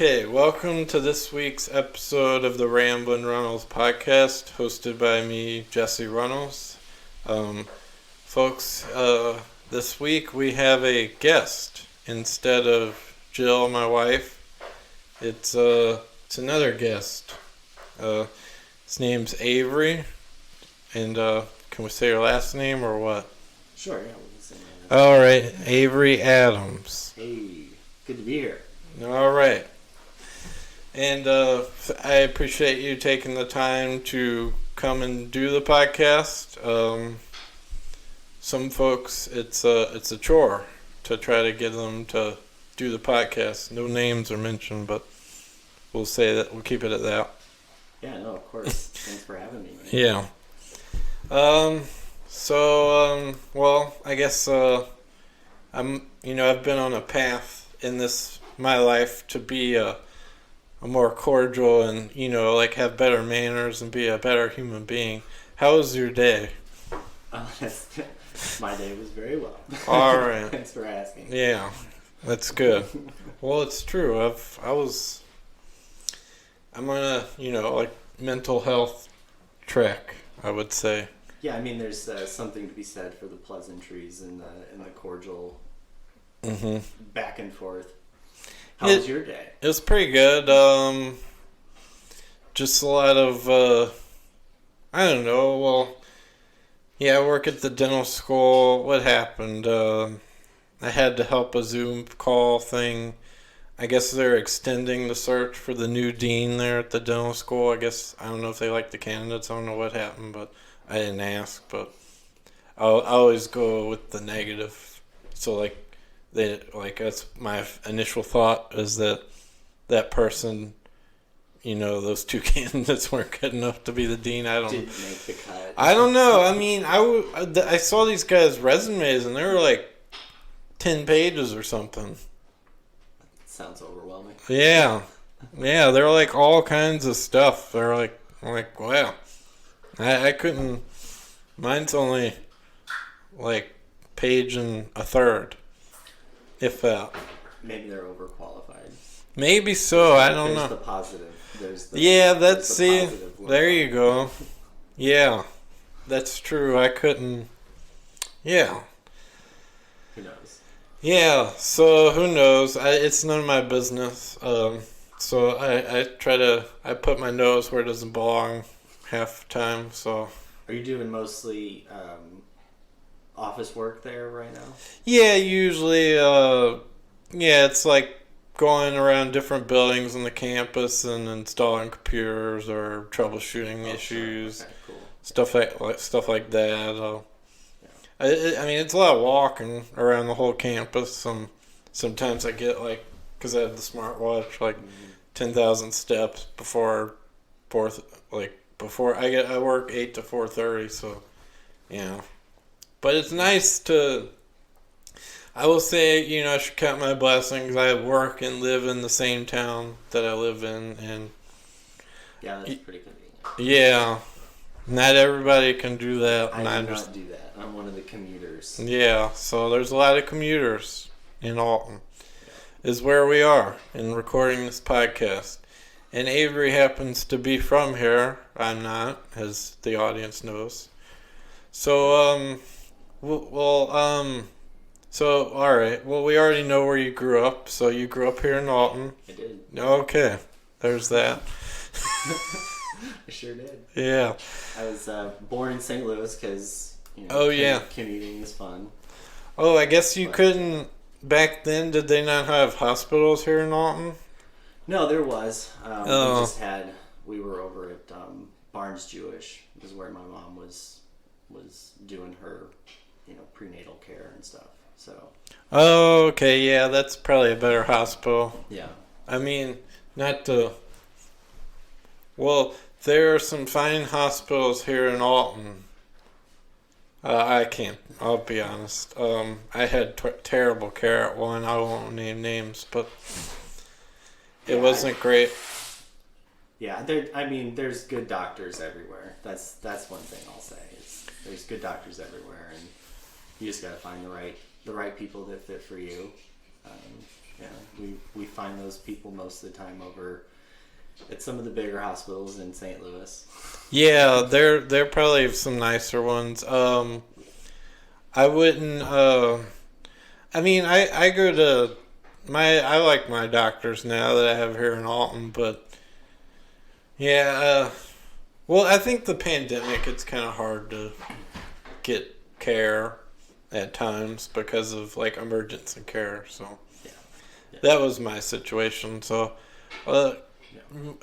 Okay, welcome to this week's episode of the Ramblin' Runnels podcast, hosted by me, Jesse Runnels. Folks, this week we have a guest instead of Jill, my wife. It's another guest. His name's Avery, and can we say your last name or what? Sure, yeah, we can say that. All right, Avery Adams. Hey, good to be here. All right. And I appreciate you taking the time to come and do the podcast. Some folks, it's a chore to try to get them to do the podcast. No names are mentioned, but we'll say that we'll keep it at that. Yeah, no, of course. Thanks for having me. Yeah. Well, I guess I've been on a path in my life to be a more cordial and, have better manners and be a better human being. How was your day? My day was very well. All right. Thanks for asking. Yeah, that's good. Well, it's true. I'm on a, mental health track, I would say. Yeah, I mean, there's something to be said for the pleasantries and the cordial back and forth. How was your day? It was pretty good. Just a lot of, I don't know. Well, yeah, I work at the dental school. What happened? I had to help a Zoom call thing. I guess they're extending the search for the new dean there at the dental school. I don't know if they like the candidates. I don't know what happened, but I didn't ask. But I always go with the negative. So, that's my initial thought is that person, those two candidates weren't good enough to be the dean. Didn't make the cut. I don't know. I mean, I saw these guys' resumes and they were like 10 pages or something. Sounds overwhelming. Yeah, they're like all kinds of stuff. They're like wow. I couldn't. Mine's only like page and a third. If that. Maybe they're overqualified. Maybe so. I don't know. There's the positive. There you go. Yeah, that's true. I couldn't. Yeah. Who knows? Yeah. So who knows? It's none of my business. So I put my nose where it doesn't belong half the time. So. Are you doing mostly office work there right now? Yeah, usually, it's like going around different buildings on the campus and installing computers or troubleshooting issues, okay, cool. stuff like that. I mean, it's a lot of walking around the whole campus. Sometimes I get because I have the smartwatch, 10,000 steps before I work 8 to 4:30, so yeah. But it's nice to, I will say, I should count my blessings. I work and live in the same town that I live in. And yeah, that's pretty convenient. Yeah. Not everybody can do that. I do not do that. I'm one of the commuters. Yeah, so there's a lot of commuters in Alton. Is where we are in recording this podcast. And Avery happens to be from here. I'm not, as the audience knows. So, so, all right. Well, we already know where you grew up. So you grew up here in Alton. I did. Okay. There's that. I sure did. Yeah. I was born in St. Louis because, commuting is fun. Oh, I guess you couldn't, back then, did they not have hospitals here in Alton? No, there was. We were over at Barnes Jewish, is where my mom was doing her, prenatal care and stuff. So. Oh, okay, yeah, that's probably a better hospital. Yeah. I mean, well, there are some fine hospitals here in Alton. I'll be honest. I had terrible care at one. I won't name names, but it wasn't great. Yeah, there's good doctors everywhere. That's one thing I'll say. There's good doctors everywhere, and you just gotta find the right people that fit for you. We find those people most of the time over at some of the bigger hospitals in St. Louis. Yeah, they're probably some nicer ones. I wouldn't. I mean, I go to I like my doctors now that I have here in Alton, but yeah. Well, I think the pandemic, it's kind of hard to get care at times because of like emergency care. So that was my situation. So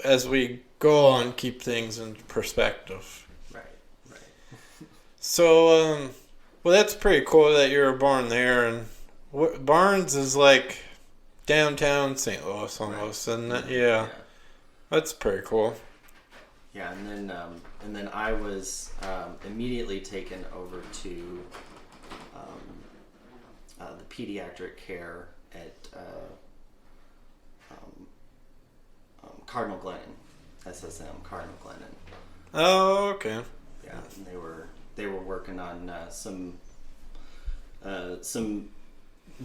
as we go on, keep things in perspective. Right. So, well, that's pretty cool that you were born there, and Barnes is like downtown St. Louis almost, and that's pretty cool. Yeah, and then I was immediately taken over to the pediatric care at Cardinal Glennon, SSM Cardinal Glennon. Oh, okay. Yeah, and they were working on some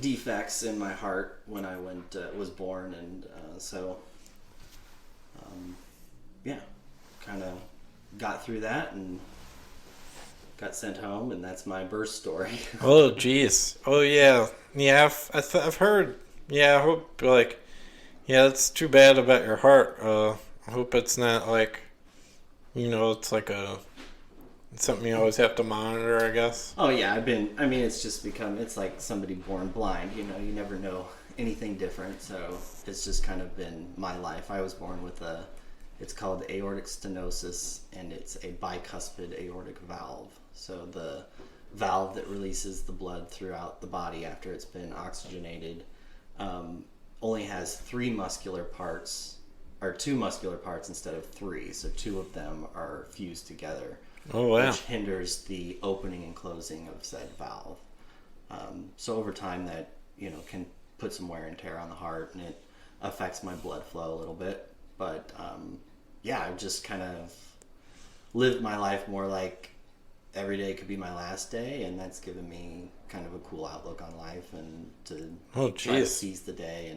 defects in my heart when I was born, and kind of got through that and got sent home, and that's my birth story. Oh, jeez. Oh, yeah. Yeah, I've heard. Yeah, I hope, like, yeah, it's too bad about your heart. I hope it's not like, it's like something you always have to monitor, I guess. Oh, yeah, it's just it's like somebody born blind, you never know anything different, so it's just kind of been my life. I was born with it's called aortic stenosis, and it's a bicuspid aortic valve. So the valve that releases the blood throughout the body after it's been oxygenated only has two muscular parts instead of three. So two of them are fused together. Oh, wow. Which hinders the opening and closing of said valve. So over time that, can put some wear and tear on the heart, and it affects my blood flow a little bit. But I've just kind of lived my life more like every day could be my last day, and that's given me kind of a cool outlook on life, and to try to seize the day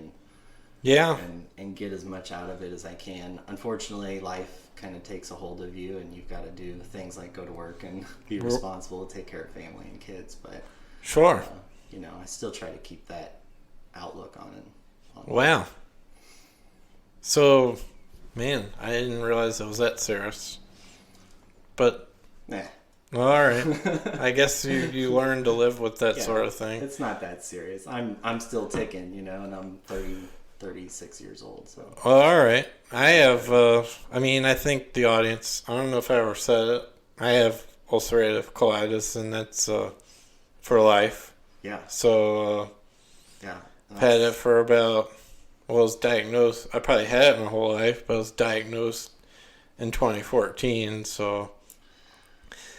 and get as much out of it as I can. Unfortunately, life kind of takes a hold of you, and you've got to do things like go to work and be responsible to take care of family and kids. But sure, I still try to keep that outlook on it. Wow. So, man, I didn't realize it was that serious. But all right, I guess you learn to live with that sort of thing. It's not that serious. I'm still ticking, and I'm 36 years old. So. Well, all right. I have. I think the audience. I don't know if I ever said it. I have ulcerative colitis, and that's for life. Yeah. So. I've had it for about. Well, I was diagnosed. I probably had it my whole life, but I was diagnosed in 2014. So.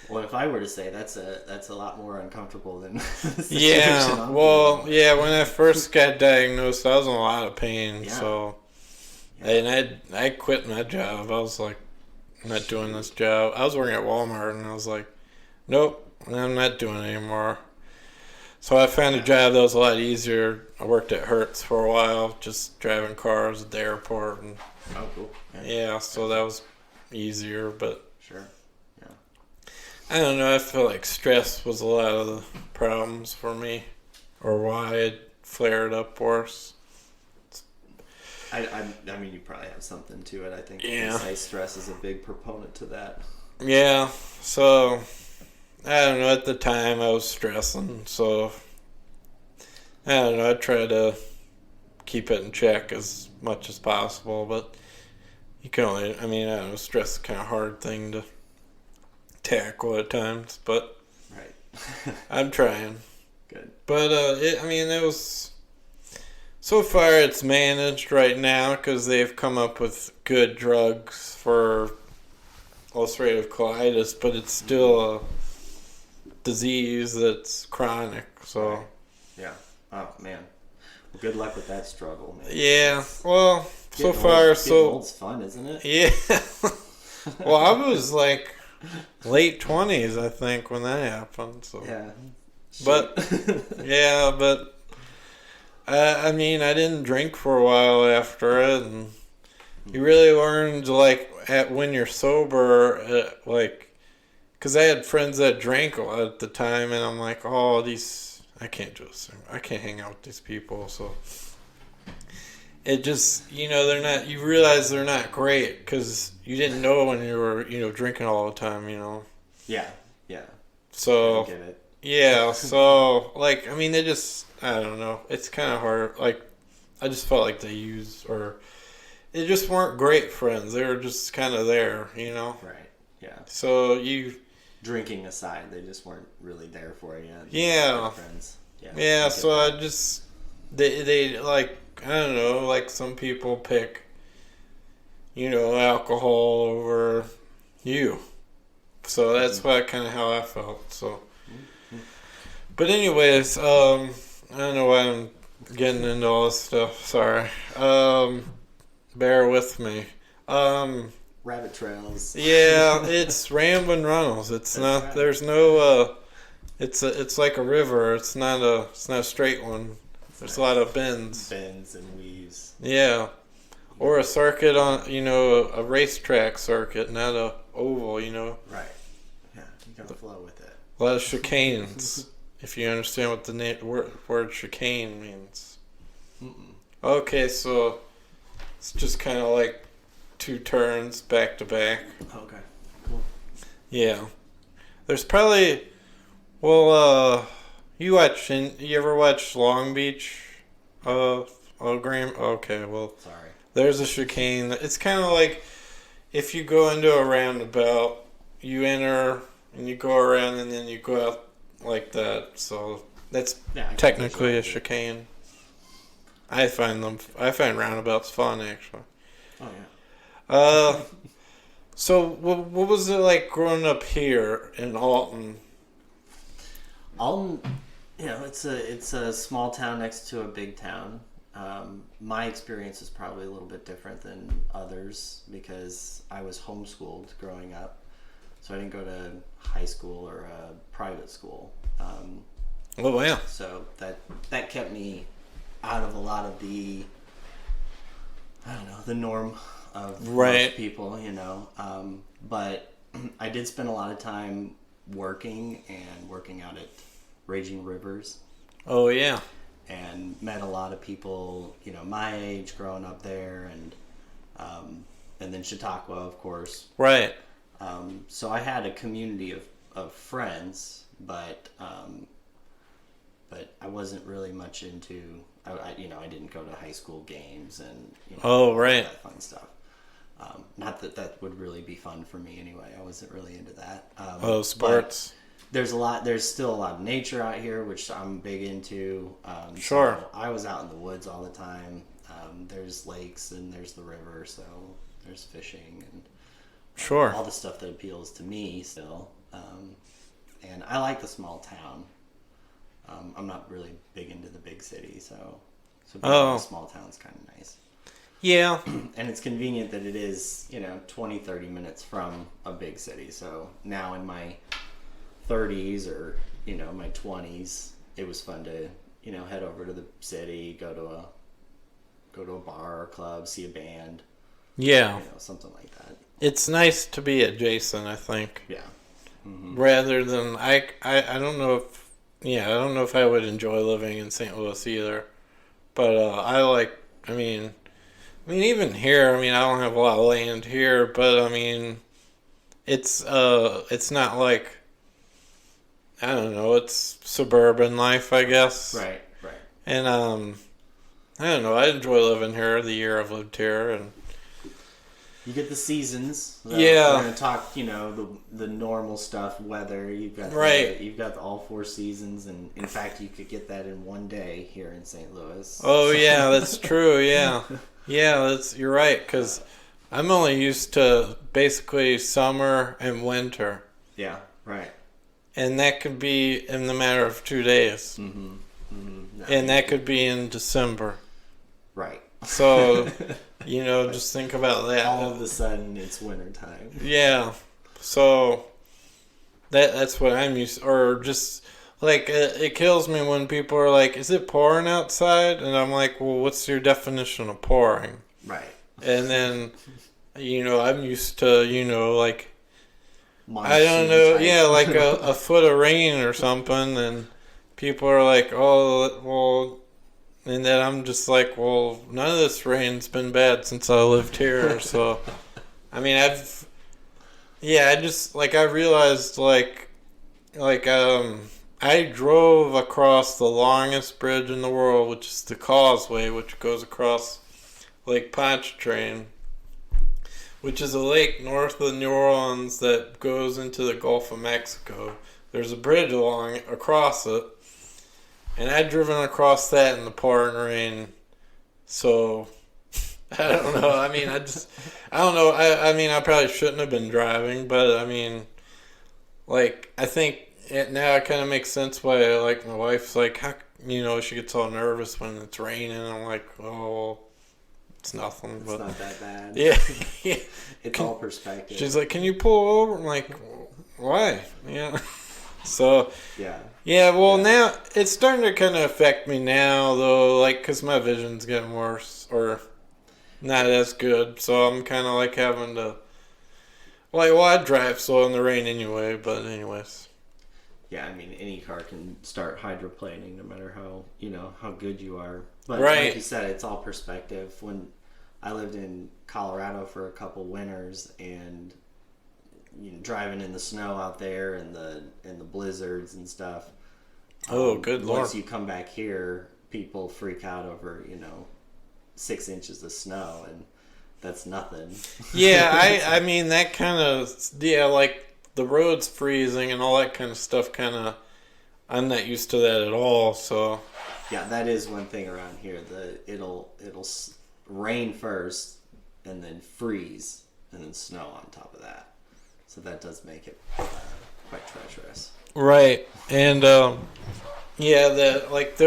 Well, if I were to say that's a lot more uncomfortable than yeah. Well, yeah. When I first got diagnosed, I was in a lot of pain. Yeah. So, and I quit my job. I was like, I'm not doing this job. I was working at Walmart, and I was like, nope, I'm not doing it anymore. So I found a job that was a lot easier. I worked at Hertz for a while, just driving cars at the airport. And, oh, cool. Yeah, so that was easier, but... Sure. I don't know, I feel like stress was a lot of the problems for me, or why it flared up worse. I mean, you probably have something to it. I think stress is a big proponent to that. Yeah, so, I don't know, at the time I was stressing, so, I don't know, I tried to keep it in check as much as possible, but you can only, I don't know, stress is kind of a hard thing to tackle at times, but right. I'm trying. Good. But it was so far it's managed right now because they've come up with good drugs for ulcerative colitis, but it's still a disease that's chronic. So right. Yeah. Oh man. Well, good luck with that struggle, man. Yeah. Well, so far so old's fun, isn't it? Yeah. Well, I was like late 20s, I think, when that happened. So. Yeah. But, yeah, but I mean, I didn't drink for a while after it, and you really learn to, like, when you're sober, like, because I had friends that drank a lot at the time, and I'm like, oh, I can't do this. I can't hang out with these people, so it just, they're not, you realize they're not great, because you didn't know when you were, drinking all the time, Yeah, yeah. So, I get it. yeah, so, like, I mean, they just, I don't know, it's kind of hard, like, I just felt like they just weren't great friends, they were just kind of there, Right, yeah. So, Drinking aside, they just weren't really there for you. Yeah. Friends. Yeah. Yeah, so I just, they, like, I don't know, like, some people pick, alcohol over you. So that's kind of how I felt, so. But anyways, I don't know why I'm getting into all this stuff, sorry. Bear with me. Rabbit trails. Yeah, it's Ramblin' Runnels. It's That's not, right. there's no, it's like a river. It's not a straight one. There's a lot of bends. Bends and weaves. Yeah. Or a circuit on, a racetrack circuit, not a oval, Right. Yeah, you gotta flow with it. A lot of chicanes, if you understand what the word chicane means. Mm-mm. Okay, so it's just kind of like 2 turns back to back. Okay, cool. Yeah. There's probably, well, you ever watch Long Beach? Graham? Okay, well, Sorry. there's a chicane. It's kind of like if you go into a roundabout, you enter and you go around and then you go out like that. So that's technically a chicane. I find roundabouts fun, actually. Oh yeah. So what was it like growing up here in Alton? Alton, it's a small town next to a big town. My experience is probably a little bit different than others because I was homeschooled growing up, so I didn't go to high school or a private school. Oh yeah. So that kept me out of a lot of the, I don't know, the norm of most people, but I did spend a lot of time working out at Raging Rivers. Oh yeah. And met a lot of people, my age growing up there, and then Chautauqua, of course. Right. So I had a community of friends, but I wasn't really much into. I didn't go to high school games and that fun stuff. Not that would really be fun for me anyway. I wasn't really into that. Sports. There's still a lot of nature out here, which I'm big into. Sure. So I was out in the woods all the time. There's lakes and there's the river, so there's fishing and sure, all the stuff that appeals to me still. And I like the small town. I'm not really big into the big city, so being in a small town's kind of nice. Yeah. And it's convenient that it is, 20, 30 minutes from a big city. So now in my 30s or, my 20s, it was fun to, head over to the city, go to a bar or club, see a band. Yeah. Something like that. It's nice to be adjacent, I think. Yeah. Mm-hmm. Rather than, I don't know if I would enjoy living in St. Louis either. But I mean, even here, I don't have a lot of land here, but it's not like, I don't know, it's suburban life, I guess. Right. And, I don't know, I enjoy living here the year I've lived here, and you get the seasons. Yeah. We're going to talk, the normal stuff, weather. You've got you've got all 4 seasons, and in fact, you could get that in one day here in St. Louis. Oh, yeah, that's true, yeah. Yeah, you're right, because I'm only used to basically summer and winter. Yeah, right. And that could be in the matter of 2 days. Mm-hmm. Mm-hmm. No, and that could be in December. Right. So, just think about that. All of a sudden, it's wintertime. Yeah. So, that's what I'm used to. Or just like it kills me when people are like, "Is it pouring outside?" And I'm like, "Well, what's your definition of pouring?" Right. And then, I'm used to, like I don't Monsoon know, type. yeah, like a foot of rain or something, and people are like, "Oh, well," and then I'm just like, "Well, none of this rain's been bad since I lived here." So, I mean, I just like I realized I drove across the longest bridge in the world, which is the Causeway, which goes across Lake Pontchartrain, which is a lake north of New Orleans that goes into the Gulf of Mexico. There's a bridge across it, and I'd driven across that in the pouring rain. So I don't know. I mean, I don't know. I mean, I probably shouldn't have been driving, but I mean, like, I think now it kind of makes sense why, like, my wife's like, how, she gets all nervous when it's raining. I'm like, oh, it's nothing. It's not that bad. Yeah. Yeah. It's all perspective. She's like, can you pull over? I'm like, why? Yeah. So, yeah. Yeah, well, now it's starting to kind of affect me now, though, like, because my vision's getting worse or not as good. So I'm kind of like having to, I drive slow in the rain anyway, but anyways. Yeah, I mean, any car can start hydroplaning no matter how good you are. But right. Like you said, it's all perspective. When I lived in Colorado for a couple winters and driving in the snow out there and the blizzards and stuff. Oh, good Lord. Once you come back here, people freak out over, 6 inches of snow, and that's nothing. Yeah, I mean, that kind of, like, the road's freezing and all that kind of stuff I'm not used to that at all, so. Yeah, that is one thing around here. It'll rain first, and then freeze, and then snow on top of that. So that does make it quite treacherous. Right, and there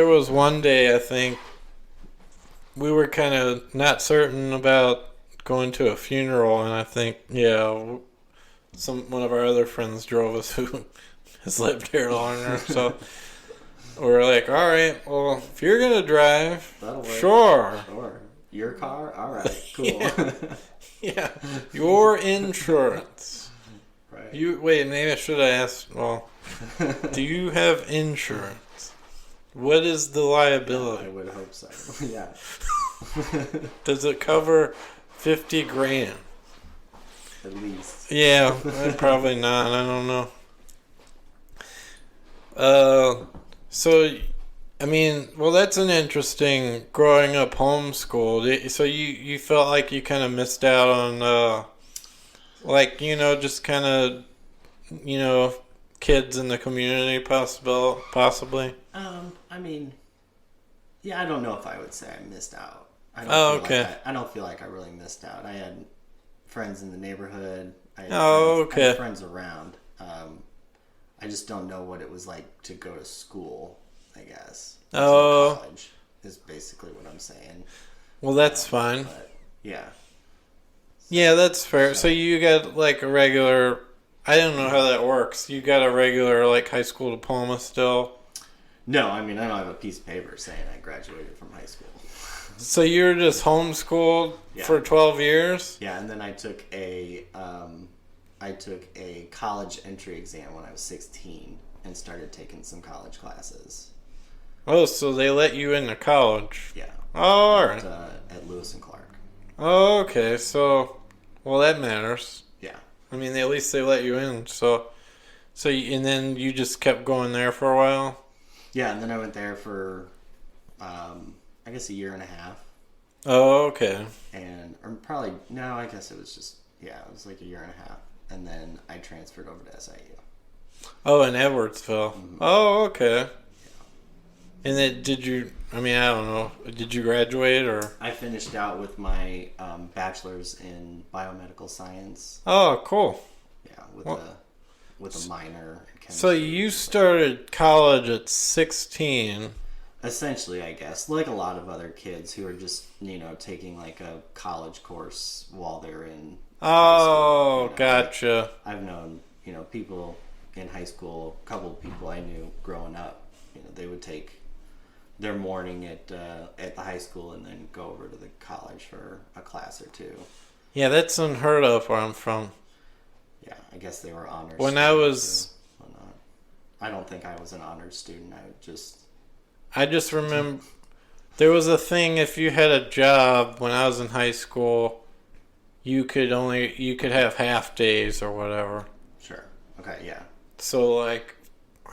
was one day I think we were kind of not certain about going to a funeral, and I think one of our other friends drove us who has lived here longer, so we're like, all right, well, if you're gonna drive, that'll work. Sure. Your car, all right, cool. Yeah, your insurance. Right. Maybe I should have asked. Well, do you have insurance? What is the liability? I would hope so. Yeah. Does it cover 50 grand? At least. Yeah, probably not. I don't know. So, I mean, well, that's an interesting growing up homeschooled. So you felt like you kind of missed out on, just kind of, kids in the community possibly? I mean, yeah, I don't know if I would say I missed out. I don't feel like I really missed out. I had friends in the neighborhood. I had friends around. I just don't know what it was like to go to school, I guess. College is basically what I'm saying. Well, that's fine. But, yeah. Yeah, that's fair. So you got like a regular, I don't know how that works. You got a regular like high school diploma still? No, I mean, I don't have a piece of paper saying I graduated from high school. So you were just homeschooled for 12 years? Yeah, and then I took a college entry exam when I was 16 and started taking some college classes. Oh, so they let you into college? Yeah. Oh, all right. At Lewis and Clark. Oh, okay. So, well, that matters. Yeah. I mean, at least they let you in. And then you just kept going there for a while? Yeah, and then I went there for, I guess, a year and a half. Oh, okay. I guess it was like a year and a half. And then I transferred over to SIU. Oh, in Edwardsville. Mm-hmm. Oh, okay. And then I don't know, did you graduate or? I finished out with my bachelor's in biomedical science. Oh, cool. Yeah, with a minor in chemistry. So you started college at 16. Essentially, I guess, like a lot of other kids who are just, taking like a college course while they're in high school, Gotcha. I've known, people in high school, a couple of people I knew growing up, they would take their morning at the high school and then go over to the college for a class or two. Yeah, that's unheard of where I'm from. Yeah, I guess they were honors. When I was... I don't think I was an honors student. I just remember there was a thing, if you had a job when I was in high school, you could have half days or whatever. Sure. Okay, yeah. So, like,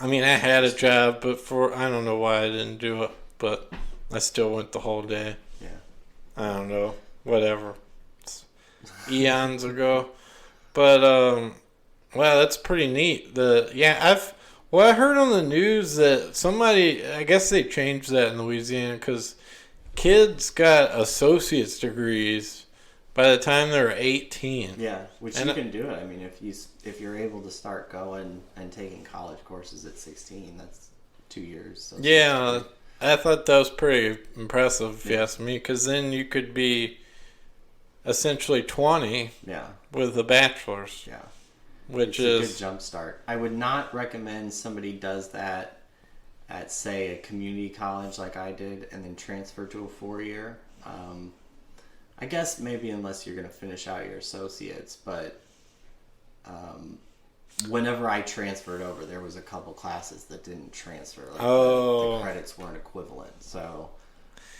I mean, I had a job, but I don't know why I didn't do it, but I still went the whole day. Yeah. I don't know. Whatever. It's eons ago. But, wow, that's pretty neat. I heard on the news that somebody, I guess they changed that in Louisiana because kids got associate's degrees by the time they were 18. Yeah, which you can do it. I mean, if you're able to start going and taking college courses at 16, that's 2 years. So yeah, I thought that was pretty impressive, if you ask me, because then you could be essentially 20 with a bachelor's. Yeah. Which is a good jump start. I would not recommend somebody does that at, say, a community college like I did and then transfer to a 4-year. I guess maybe unless you're going to finish out your associates, but whenever I transferred over, there was a couple classes that didn't transfer. Like the credits weren't equivalent, so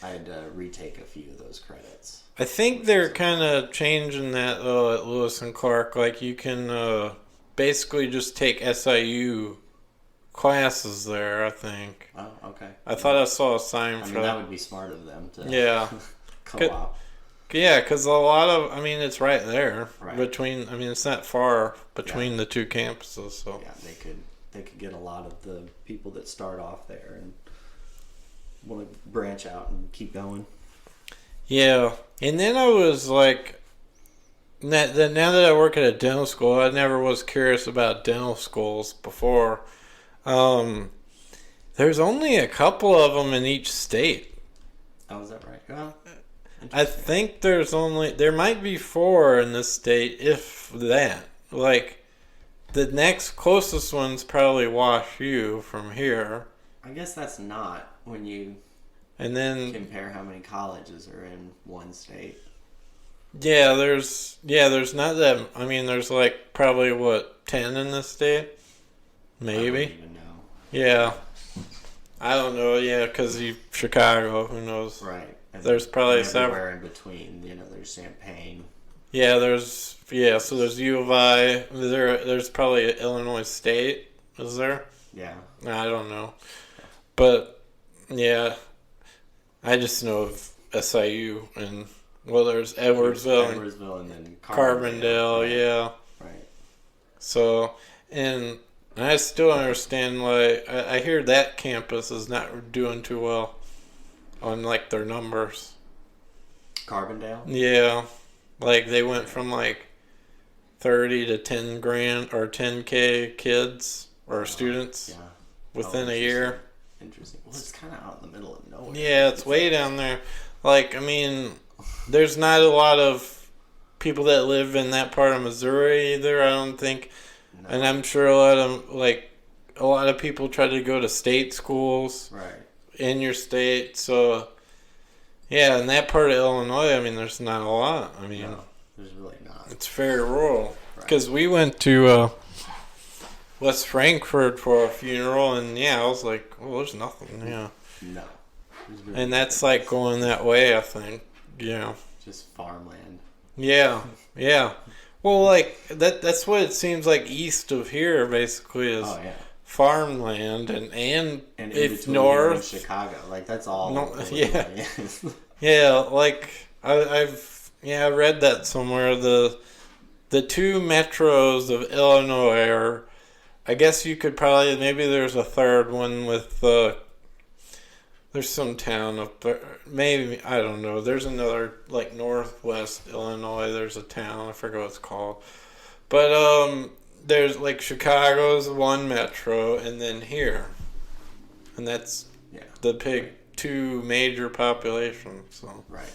I had to retake a few of those credits. I think they're kind of changing that though at Lewis and Clark. Like you can basically just take SIU classes there. I think. Oh, okay. I thought I saw a sign for that. That would be smart of them to. Yeah. Co-op. Yeah, because a lot of, it's right there between. It's not far between the two campuses. So yeah, they could get a lot of the people that start off there and want to branch out and keep going. Yeah, and then I was like, now that I work at a dental school, I never was curious about dental schools before. There's only a couple of them in each state. Oh, is that right? Yeah. I think there might be 4 in this state, if that. Like, the next closest one's probably Wash U from here. I guess that's not when you compare how many colleges are in one state. Yeah, there's not that. There's like probably 10 in this state, maybe. I don't even know. Yeah, I don't know. Yeah, because Chicago, who knows? Right. And there's probably several in between. There's Champaign. Yeah, so there's U of I. There's probably Illinois State. Is there? Yeah. I don't know, but yeah. I just know of SIU and there's Edwardsville and then Carbondale, yeah. Right. So, and I still don't understand why. I hear that campus is not doing too well on like their numbers. Carbondale? Yeah, like they went from like 30 to 10 grand or 10K kids or students within a year. Interesting. Well, it's kind of out in the middle of nowhere. Yeah, it's way down there. Like, there's not a lot of people that live in that part of Missouri either, I don't think. No. And I'm sure a lot of people try to go to state schools in your state. So, yeah, in that part of Illinois, there's not a lot. No, there's really not. It's very rural. Because we went to West Frankfort for a funeral, and I was like, well, there's nothing, No. Really and that's like going that way, I think. Yeah. Just farmland. Yeah. Well, like, that's what it seems like east of here, basically, is farmland, and if north. Chicago. Like, that's all. Yeah, like, I read that somewhere. The 2 metros of Illinois are, I guess you could probably, maybe there's a third one with, there's some town up there, maybe, I don't know, there's another, like, northwest Illinois, there's a town, I forget what it's called, but, there's, like, Chicago's 1 metro, and then here, and that's the big 2 major populations, so. Right,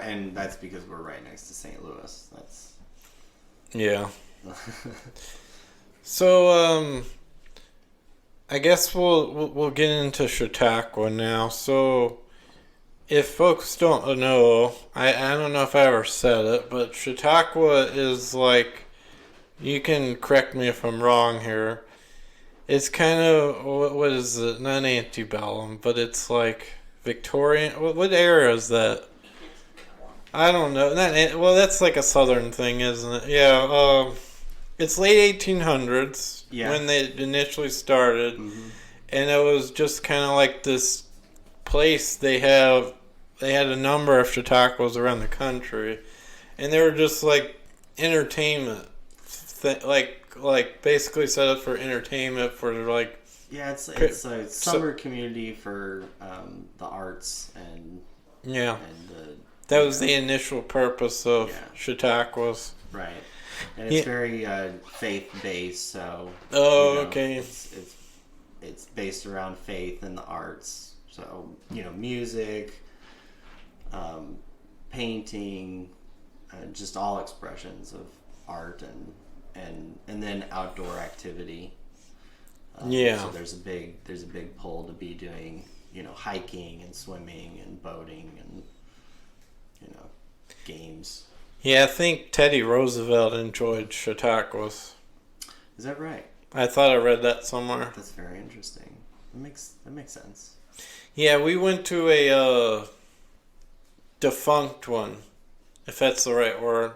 and that's because we're right next to St. Louis, that's. Yeah. So, I guess we'll get into Chautauqua now. So, if folks don't know, I don't know if I ever said it, but Chautauqua is like, you can correct me if I'm wrong here. It's kind of, what is it? Not antebellum, but it's like Victorian. What era is that? I don't know. Well, that's like a southern thing, isn't it? Yeah. It's late 1800s when they initially started, and it was just kind of like this place. They had a number of Chautauquas around the country, and they were just like entertainment, like basically set up for entertainment for like. Yeah, it's a summer community for the arts and that was the initial purpose of Chautauquas. Right. And it's very faith-based, so... okay. It's based around faith and the arts. So, music, painting, just all expressions of art and then outdoor activity. So there's a big pull to be doing, hiking and swimming and boating and, games. Yeah, I think Teddy Roosevelt enjoyed Chautauquas. Is that right? I thought I read that somewhere. That's very interesting. That makes sense. Yeah, we went to a defunct one, if that's the right word.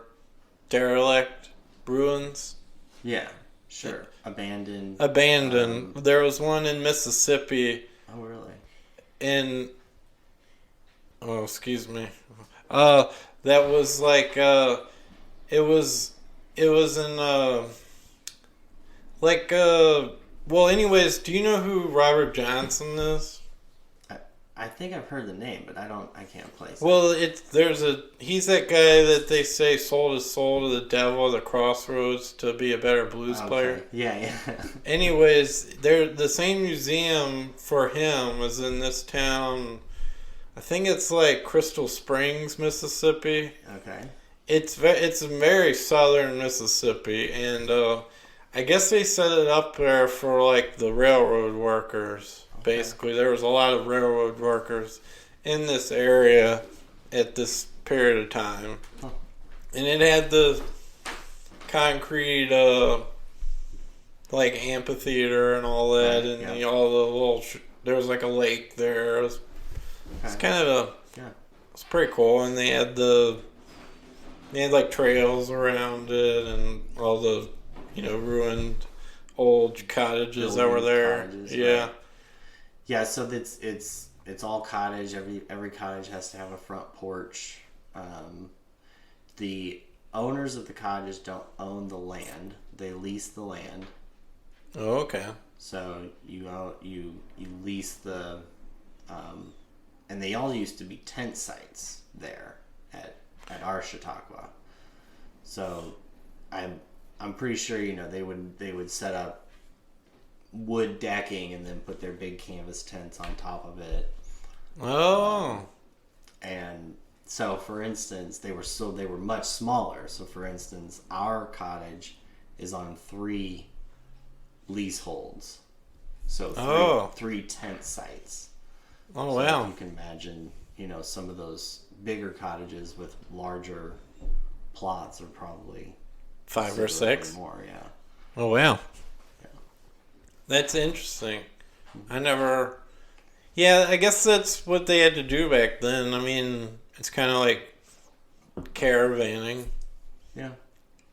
Derelict ruins. Yeah, sure. Abandoned. There was one in Mississippi. Oh, really? Excuse me. That was like, it was in, well, anyways, do you know who Robert Johnson is? I think I've heard the name, but I can't place it. Well, he's that guy that they say sold his soul to the devil at the crossroads to be a better blues player. Yeah. Anyways, the same museum for him was in this town. I think it's like Crystal Springs, Mississippi. Okay. It's very southern Mississippi, and I guess they set it up there for like the railroad workers. Okay. Basically, there was a lot of railroad workers in this area at this period of time, and it had the concrete like amphitheater and all that, and all the little. There was like a lake there. It's kind of it's pretty cool, and they had like trails around it and all the ruined old cottages that were there. Right. Yeah. So it's all cottage. Every cottage has to have a front porch. The owners of the cottage don't own the land; they lease the land. Oh, okay. So you lease the. And they all used to be tent sites there at our Chautauqua. So I'm pretty sure they would set up wood decking and then put their big canvas tents on top of it. Oh. And so, for instance, they were much smaller. So, for instance, our cottage is on 3 leaseholds. So three tent sites. Oh, so wow. You can imagine, some of those bigger cottages with larger plots are probably 5 or 6 more. Yeah. Oh, wow. Yeah. That's interesting. I guess that's what they had to do back then. I mean, it's kind of like caravanning. Yeah.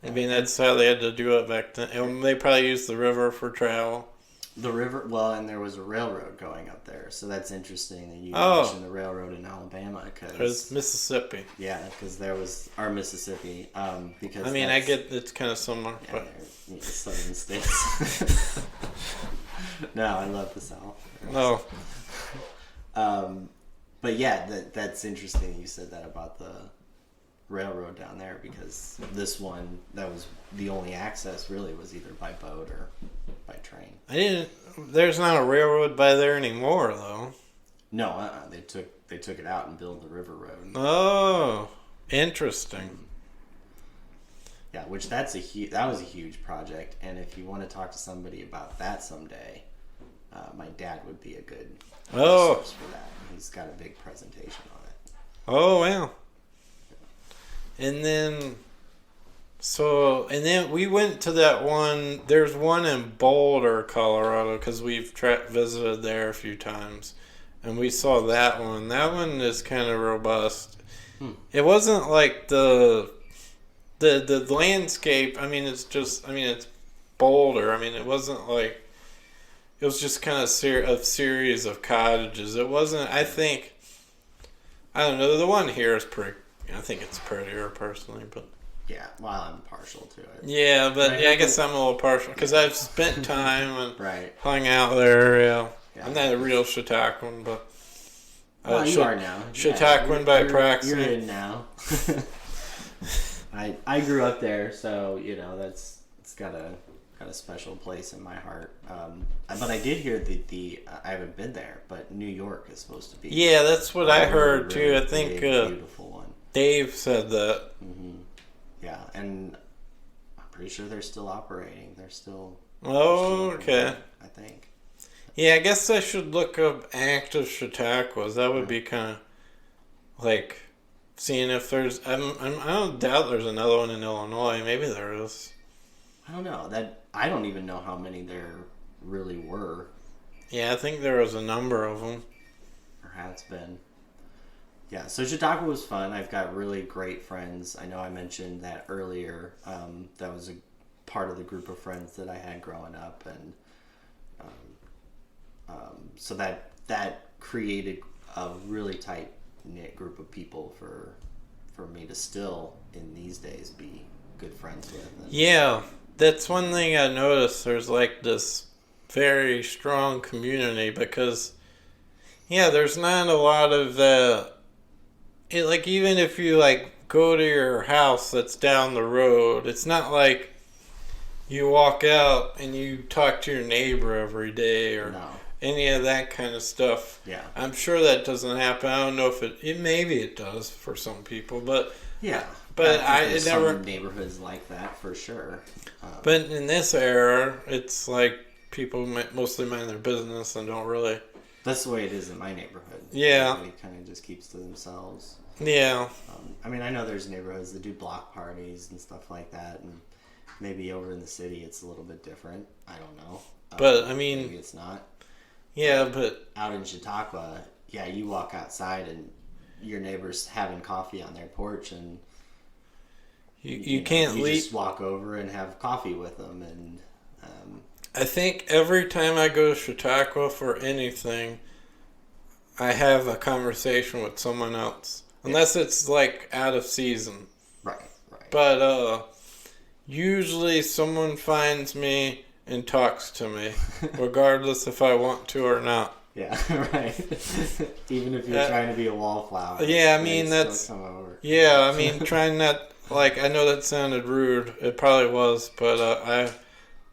I mean, that's how they had to do it back then. And they probably used the river for travel. The river, and there was a railroad going up there, so that's interesting that you mentioned the railroad in Alabama. Because Mississippi. Yeah, because there was our Mississippi. Because I get it's kind of similar, but southern states. No, I love the South. Oh. But yeah, that's interesting that you said that about the railroad down there, because this one, that was the only access really was either by boat or by train. There's not a railroad by there anymore, though. No, they took it out and built the river road. Oh, interesting. Yeah, which that was a huge project, and if you want to talk to somebody about that someday, my dad would be a good Oh. resource for that. He's got a big presentation on it. Oh, wow. And then we went to that one. There's one in Boulder, Colorado, because we've visited there a few times, and we saw that one. That one is kind of robust. It wasn't like the landscape. I mean, it's Boulder. I mean, it wasn't like, it was just kind of a series of cottages. It wasn't. I don't know. The one here is pretty. I think it's prettier personally, but. Yeah, well, I'm partial to it. Yeah, but right. Yeah, I guess I'm a little partial because I've spent time and right. hung out there. Yeah. I'm not a real Chautauquan, but well, you are now. Chautauquan by proxy. You're in now. I grew up there, so it's got a special place in my heart. But I did hear I haven't been there, but New York is supposed to be. Yeah, that's what I heard too. Really I think beautiful one. Dave said that. Mm-hmm. Yeah, and I'm pretty sure they're still operating. They're still. Okay. I think. Yeah, I guess I should look up active Chautauquas. That would be kind of like seeing if there's. I don't doubt there's another one in Illinois. Maybe there is. I don't know. I don't even know how many there really were. Yeah, I think there was a number of them. Or has been. Yeah, so Chautauqua was fun. I've got really great friends. I know I mentioned that earlier. That was a part of the group of friends that I had growing up, and so that created a really tight knit group of people for me to still in these days be good friends with. Yeah, that's one thing I noticed. There's like this very strong community because there's not a lot of like even if you like go to your house that's down the road, it's not like you walk out and you talk to your neighbor every day or any of that kind of stuff. Yeah, I'm sure that doesn't happen. I don't know if it maybe it does for some people, but but there's some neighborhoods like that for sure. But in this era, it's like people mostly mind their business and don't really. That's the way it is in my neighborhood. Yeah. Everybody kind of just keeps to themselves. Yeah. I mean, I know there's neighborhoods that do block parties and stuff like that, and maybe over in the city it's a little bit different. I don't know. But, I mean... Maybe it's not. Yeah, but... Out in Chautauqua, you walk outside and your neighbor's having coffee on their porch, and... You can't leave. You just walk over and have coffee with them, and... I think every time I go to Chautauqua for anything, I have a conversation with someone else. Unless it's like out of season. Right. But usually someone finds me and talks to me, regardless if I want to or not. Yeah, right. Even if you're trying to be a wallflower. Yeah, I mean, that's... Yeah, I mean, trying not... Like, I know that sounded rude. It probably was, but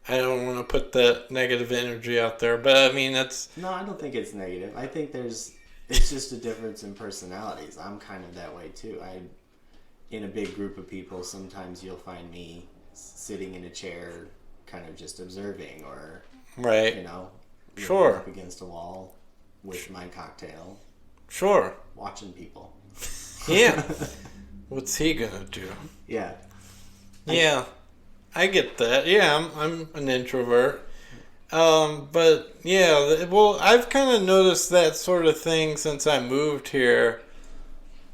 I don't want to put that negative energy out there, but I mean, that's... No, I don't think it's negative. I think it's just a difference in personalities. I'm kind of that way too. In a big group of people, sometimes you'll find me sitting in a chair, kind of just observing, or... Right. Sure. Up against a wall with my cocktail. Sure. Watching people. Yeah. What's he gonna do? Yeah. Yeah. I get that. Yeah, I'm an introvert. But yeah, well, I've kind of noticed that sort of thing since I moved here.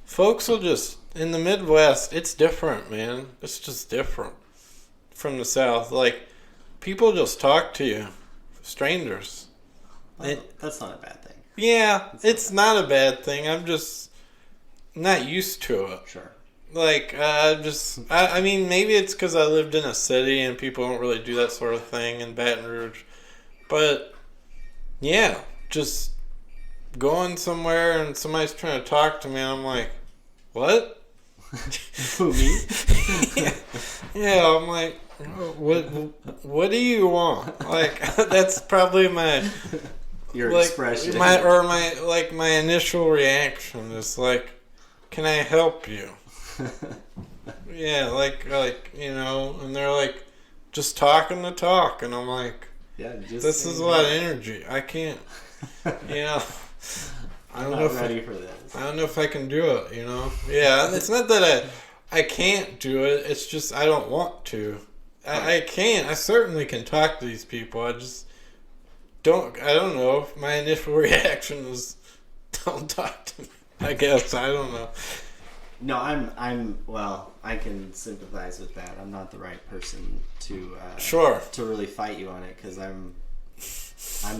Folks will just, in the Midwest, it's different, man. It's just different from the South. Like, people just talk to you, strangers. Well, that's not a bad thing. Yeah, it's not a bad thing. I'm just not used to it. Sure. Like, I mean, maybe it's because I lived in a city and people don't really do that sort of thing in Baton Rouge. But, yeah, just going somewhere and somebody's trying to talk to me and I'm like, what? Who, me? Yeah, I'm like, what do you want? Like, that's probably my... Your expression. My initial reaction is like, can I help you? Yeah, like and they're like, just talking the talk, and I'm like, Yeah, just this is a lot of energy. I can't, you know. I don't know if ready for this. I don't know if I can do it, you know. Yeah, it's not that I can't do it. It's just I don't want to. I can't. I certainly can talk to these people. I just don't. I don't know. My initial reaction was, don't talk to me. I guess I don't know. No, well, I can sympathize with that. I'm not the right person to to really fight you on it, because I'm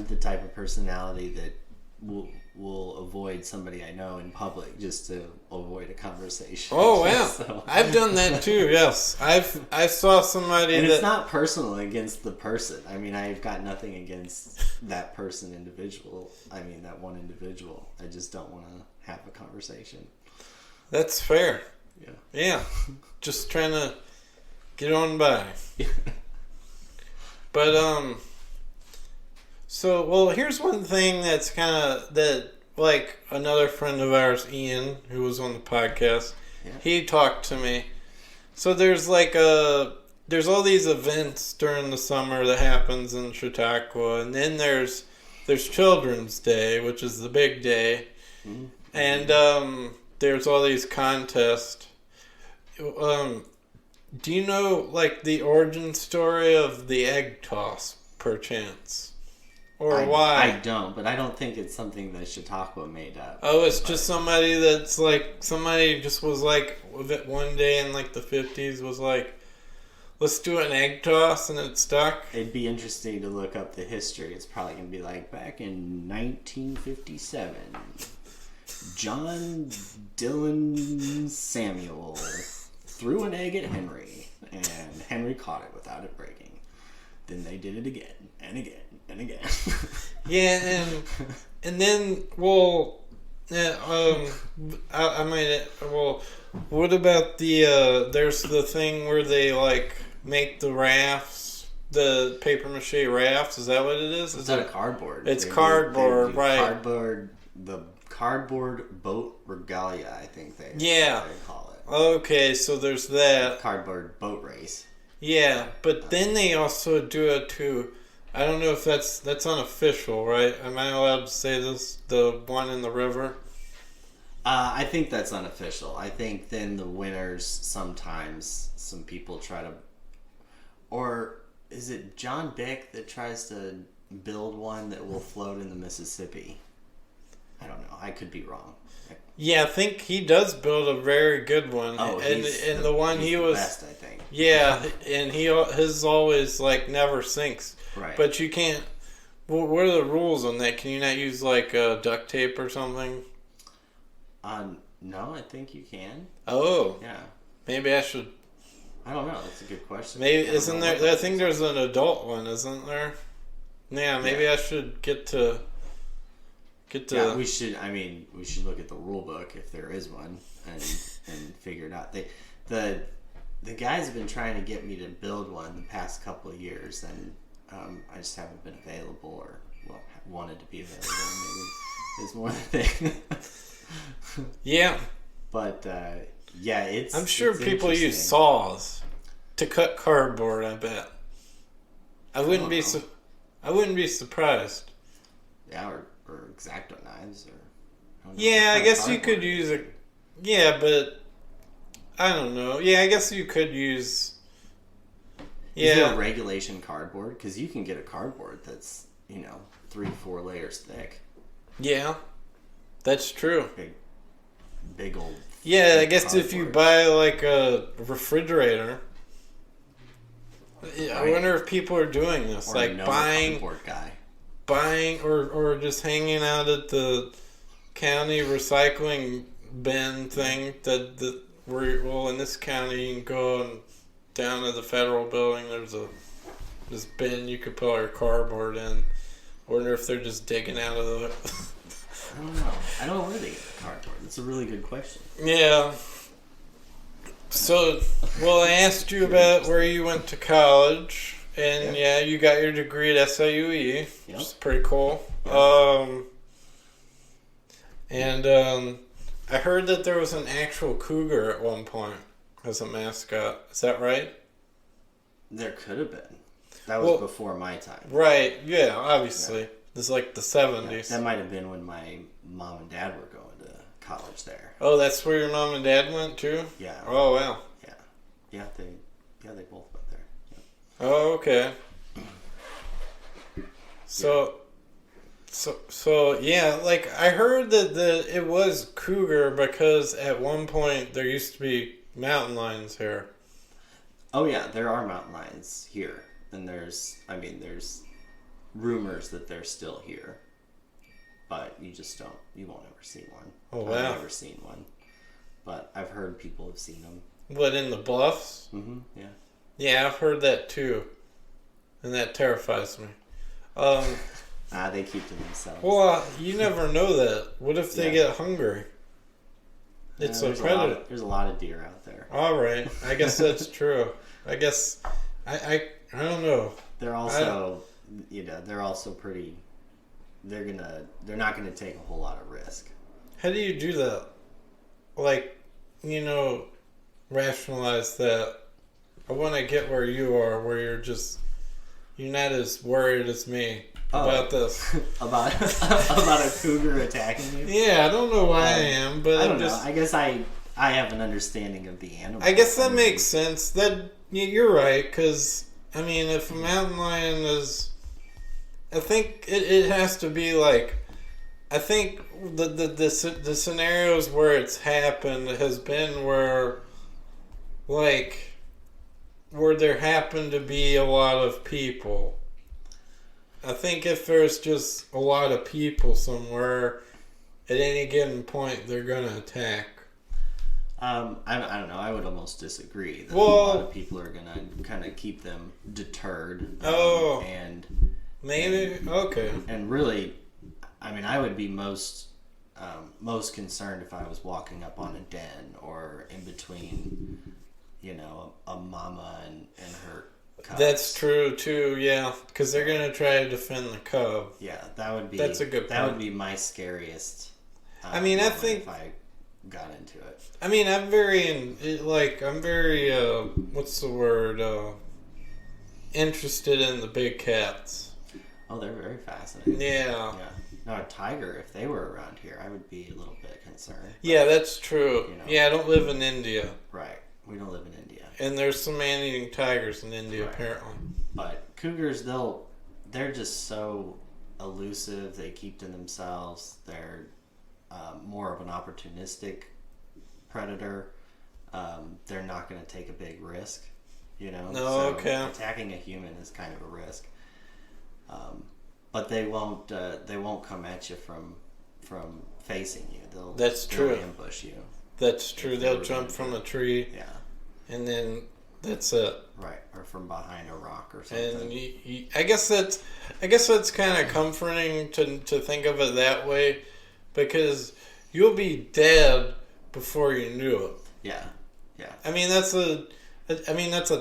the type of personality that will avoid somebody I know in public just to avoid a conversation. Oh wow, So. I've done that too. Yes, I saw somebody and that it's not personal against the person. I mean, I've got nothing against that person individual. I mean, that one individual. I just don't want to have a conversation. That's fair. Yeah. Yeah. Just trying to get on by. But, so, well, here's one thing that's kind of, that, like, another friend of ours, Ian, who was on the podcast, he talked to me. So there's, like, there's all these events during the summer that happens in Chautauqua, and then there's Children's Day, which is the big day, and, there's all these contests. Do you know, like, the origin story of the egg toss, perchance? Or why? I don't, but I don't think it's something that Chautauqua made up. Oh, it's just somebody that's, like, somebody just was, like, one day in, like, the 50s was like, let's do an egg toss, and it stuck. It'd be interesting to look up the history. It's probably going to be like, back in 1957... John Dylan Samuel threw an egg at Henry, and Henry caught it without it breaking. Then they did it again, and again, and again. Yeah, and then, well, I might, well, what about there's the thing where they, like, make the rafts, the papier-mâché rafts, is that what it is? It's out of cardboard. It's cardboard, right. Cardboard boat regalia, I think they call it. Okay, so there's that. Cardboard boat race. Yeah, but then they also do it too. I don't know if that's unofficial, right? Am I allowed to say this? The one in the river? I think that's unofficial. I think then the winners, sometimes some people try to... Or is it John Bick that tries to build one that will float in the Mississippi? I don't know. I could be wrong. Yeah, I think he does build a very good one. Oh, and the one he was best, I think. Yeah, and his always, like, never sinks. Right. But you can't. What are the rules on that? Can you not use, like, duct tape or something? No, I think you can. Oh. Yeah. Maybe I should. I don't know. That's a good question. Maybe isn't there? I think there's an adult one, isn't there? Yeah. Maybe I should get to. Yeah, we should. I mean, we should look at the rule book if there is one, and figure it out. The guys have been trying to get me to build one the past couple of years, and I just haven't been available, or wanted to be available. Maybe is more the thing. Yeah. But yeah, I'm sure people use saws to cut cardboard. I bet. I wouldn't be surprised. Yeah, or X-Acto knives, or yeah, I guess you could use a. Yeah, but I don't know. Yeah, I guess you could use. Yeah. Is there a regulation cardboard? Because you can get a cardboard that's 3-4 layers thick. Yeah, that's true. Big old. Yeah, I guess cardboard. If you buy like a refrigerator. Right. I wonder if people are doing this, or like buying. Cardboard guy. Buying or just hanging out at the county recycling bin thing that well, in this county you can go and down to the federal building, there's this bin you could put all your cardboard in. I wonder if they're just digging out of the I don't know. I don't know where they get the cardboard. That's a really good question. Yeah. So, well, I asked you about where you went to college. And yeah, you got your degree at SIUE, which is pretty cool. I heard that there was an actual cougar at one point as a mascot. Is that right? There could have been. That was before my time. Right, yeah, obviously. Yeah. It's like the 70s. Yeah, that might have been when my mom and dad were going to college there. Oh, that's where your mom and dad went too? Yeah. Oh, wow. Yeah, they both went there. Yeah. Oh, okay. So yeah, like I heard that it was cougar because at one point there used to be mountain lions here. Oh yeah, there are mountain lions here, and there's rumors that they're still here, but you won't ever see one. Oh wow! I've never seen one, but I've heard people have seen them. What, in the bluffs? Mm-hmm. Yeah. Yeah, I've heard that too, and that terrifies me. They keep to themselves. Well, you never know that. What if they get hungry? It's a predator. There's a lot of deer out there. All right, I guess that's true. I guess I don't know. They're also they're also pretty. They're not gonna take a whole lot of risk. How do you do that? Like, rationalize that. I want to get where you are, where you're not as worried as me about this. about a cougar attacking you? Yeah, I don't know why I am, but I don't know. I guess I have an understanding of the animal. I guess that makes sense. That you're right, because I mean, if a mountain lion is, I think it has to be like, I think the scenarios where it's happened has been where there happen to be a lot of people. I think if there's just a lot of people somewhere, at any given point, they're going to attack. I don't know. I would almost disagree. That a lot of people are going to kind of keep them deterred. And maybe? Okay. And really, I mean, I would be most concerned if I was walking up on a den or in between, a mama and her cubs. That's true too, yeah, because they're gonna try to defend the cub. Yeah, that would be. That's a good point. That would be my scariest. I mean, I think if I got into it. I mean, I'm very what's the word? Interested in the big cats. Oh, they're very fascinating. Yeah. Yeah. Now, a tiger, if they were around here, I would be a little bit concerned. Yeah, that's true. Yeah, I don't live in India. Right. We don't live in India. And there's some man-eating tigers in India, right. apparently. But cougars, they're just so elusive. They keep to themselves. They're more of an opportunistic predator. They're not going to take a big risk, No, so okay. Attacking a human is kind of a risk. But they won't come at you from facing you. They'll ambush you. That's true. They'll jump from a tree. Yeah. And then that's it. Right, or from behind a rock or something. And I guess that's kind of comforting to think of it that way, because you'll be dead before you knew it. Yeah, yeah. I mean that's a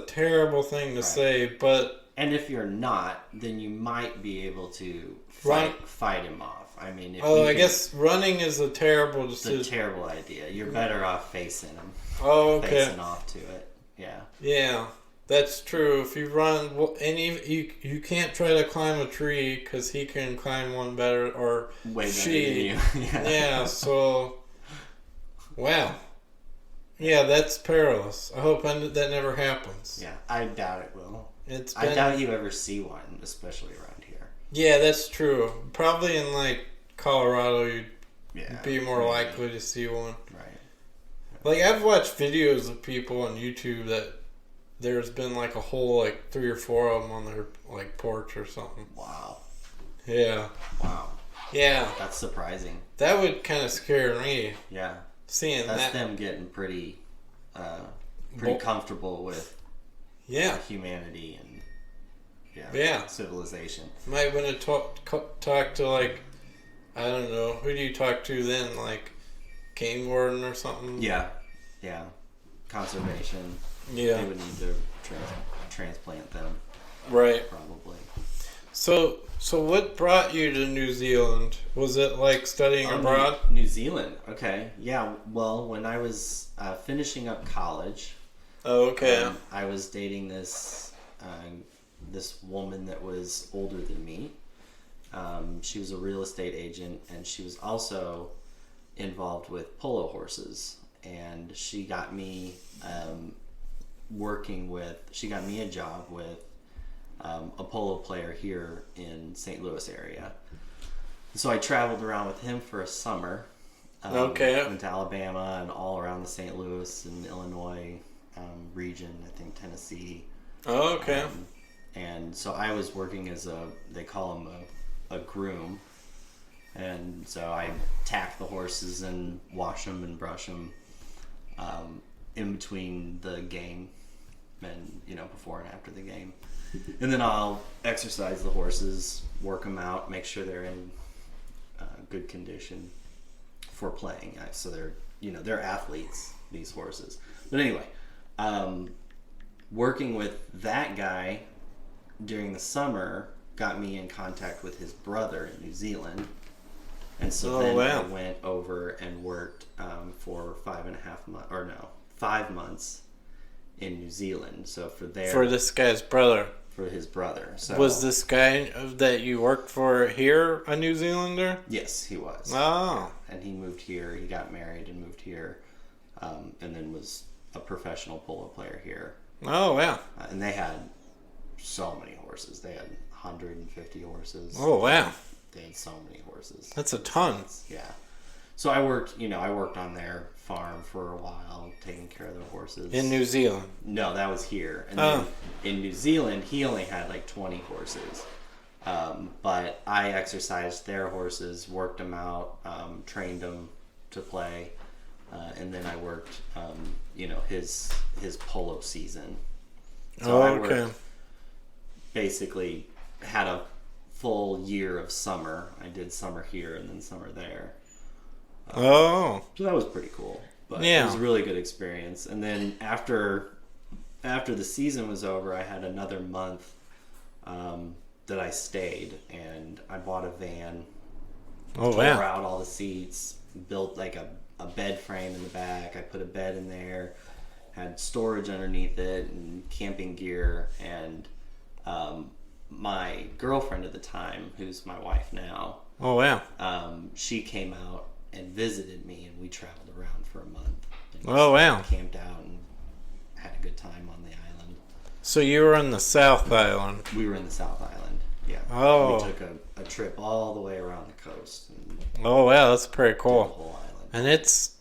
terrible thing to say, but and if you're not, then you might be able to fight him off. I mean, I guess running is a terrible decision. It's a terrible idea. You're better off facing him. Oh, okay. Facing off to it. Yeah. Yeah, that's true. If you run, and you can't try to climb a tree because he can climb one better, or way she. Better than you. Yeah. So, wow. Yeah, that's perilous. I hope that never happens. Yeah, I doubt it will. I doubt you ever see one, especially around here. Yeah, that's true. Probably in Colorado, you'd be more likely to see one. Right. I've watched videos of people on YouTube that there's been a whole 3 or 4 of them on their porch or something. Wow. Yeah. Wow. Yeah. That's surprising. That would kind of scare me. Yeah. Seeing that's them getting pretty comfortable with humanity and civilization. Might want to talk to I don't know, who do you talk to then? Game warden or something? Yeah. Yeah. Conservation. Yeah. They would need to transplant them. Right. Probably. So what brought you to New Zealand? Was it studying abroad? New Zealand. Okay. Yeah. Well, when I was finishing up college. Oh, okay. I was dating this this woman that was older than me. She was a real estate agent, and she was also involved with polo horses. And she got me she got me a job with a polo player here in St. Louis area. So I traveled around with him for a summer. Went to Alabama and all around the St. Louis and Illinois region, I think Tennessee. And so I was working as they call him a groom. And so I tack the horses and wash them and brush them in between the game and, before and after the game. And then I'll exercise the horses, work them out, make sure they're in good condition for playing. So they're athletes, these horses. But anyway, working with that guy during the summer got me in contact with his brother in New Zealand. And so I went over and worked for 5 months in New Zealand. So for this guy's brother. For his brother. So was this guy that you worked for here a New Zealander? Yes, he was. Oh. And he moved here. He got married and moved here, and then was a professional polo player here. Oh, wow. And they had so many horses. They had 150 horses. Oh, wow. They had so many horses. That's a ton. Yeah. So I worked on their farm for a while, taking care of their horses. In New Zealand? No, that was here. And then in New Zealand, he only had like 20 horses. But I exercised their horses, worked them out, trained them to play. And then I worked, his polo season. So I worked, basically had a full year of summer. I did summer here and then summer there. So that was pretty cool. But it was a really good experience. And then after the season was over, I had another month that I stayed, and I bought a van. Tore out all the seats, built like a bed frame in the back. I put a bed in there, had storage underneath it, and camping gear. And my girlfriend at the time, who's my wife now, she came out and visited me, and we traveled around for a month. And camped out and had a good time on the island. So you were in the South Island? We were in the South Island, yeah. We took a trip all the way around the coast. That's pretty cool. The whole island. And it's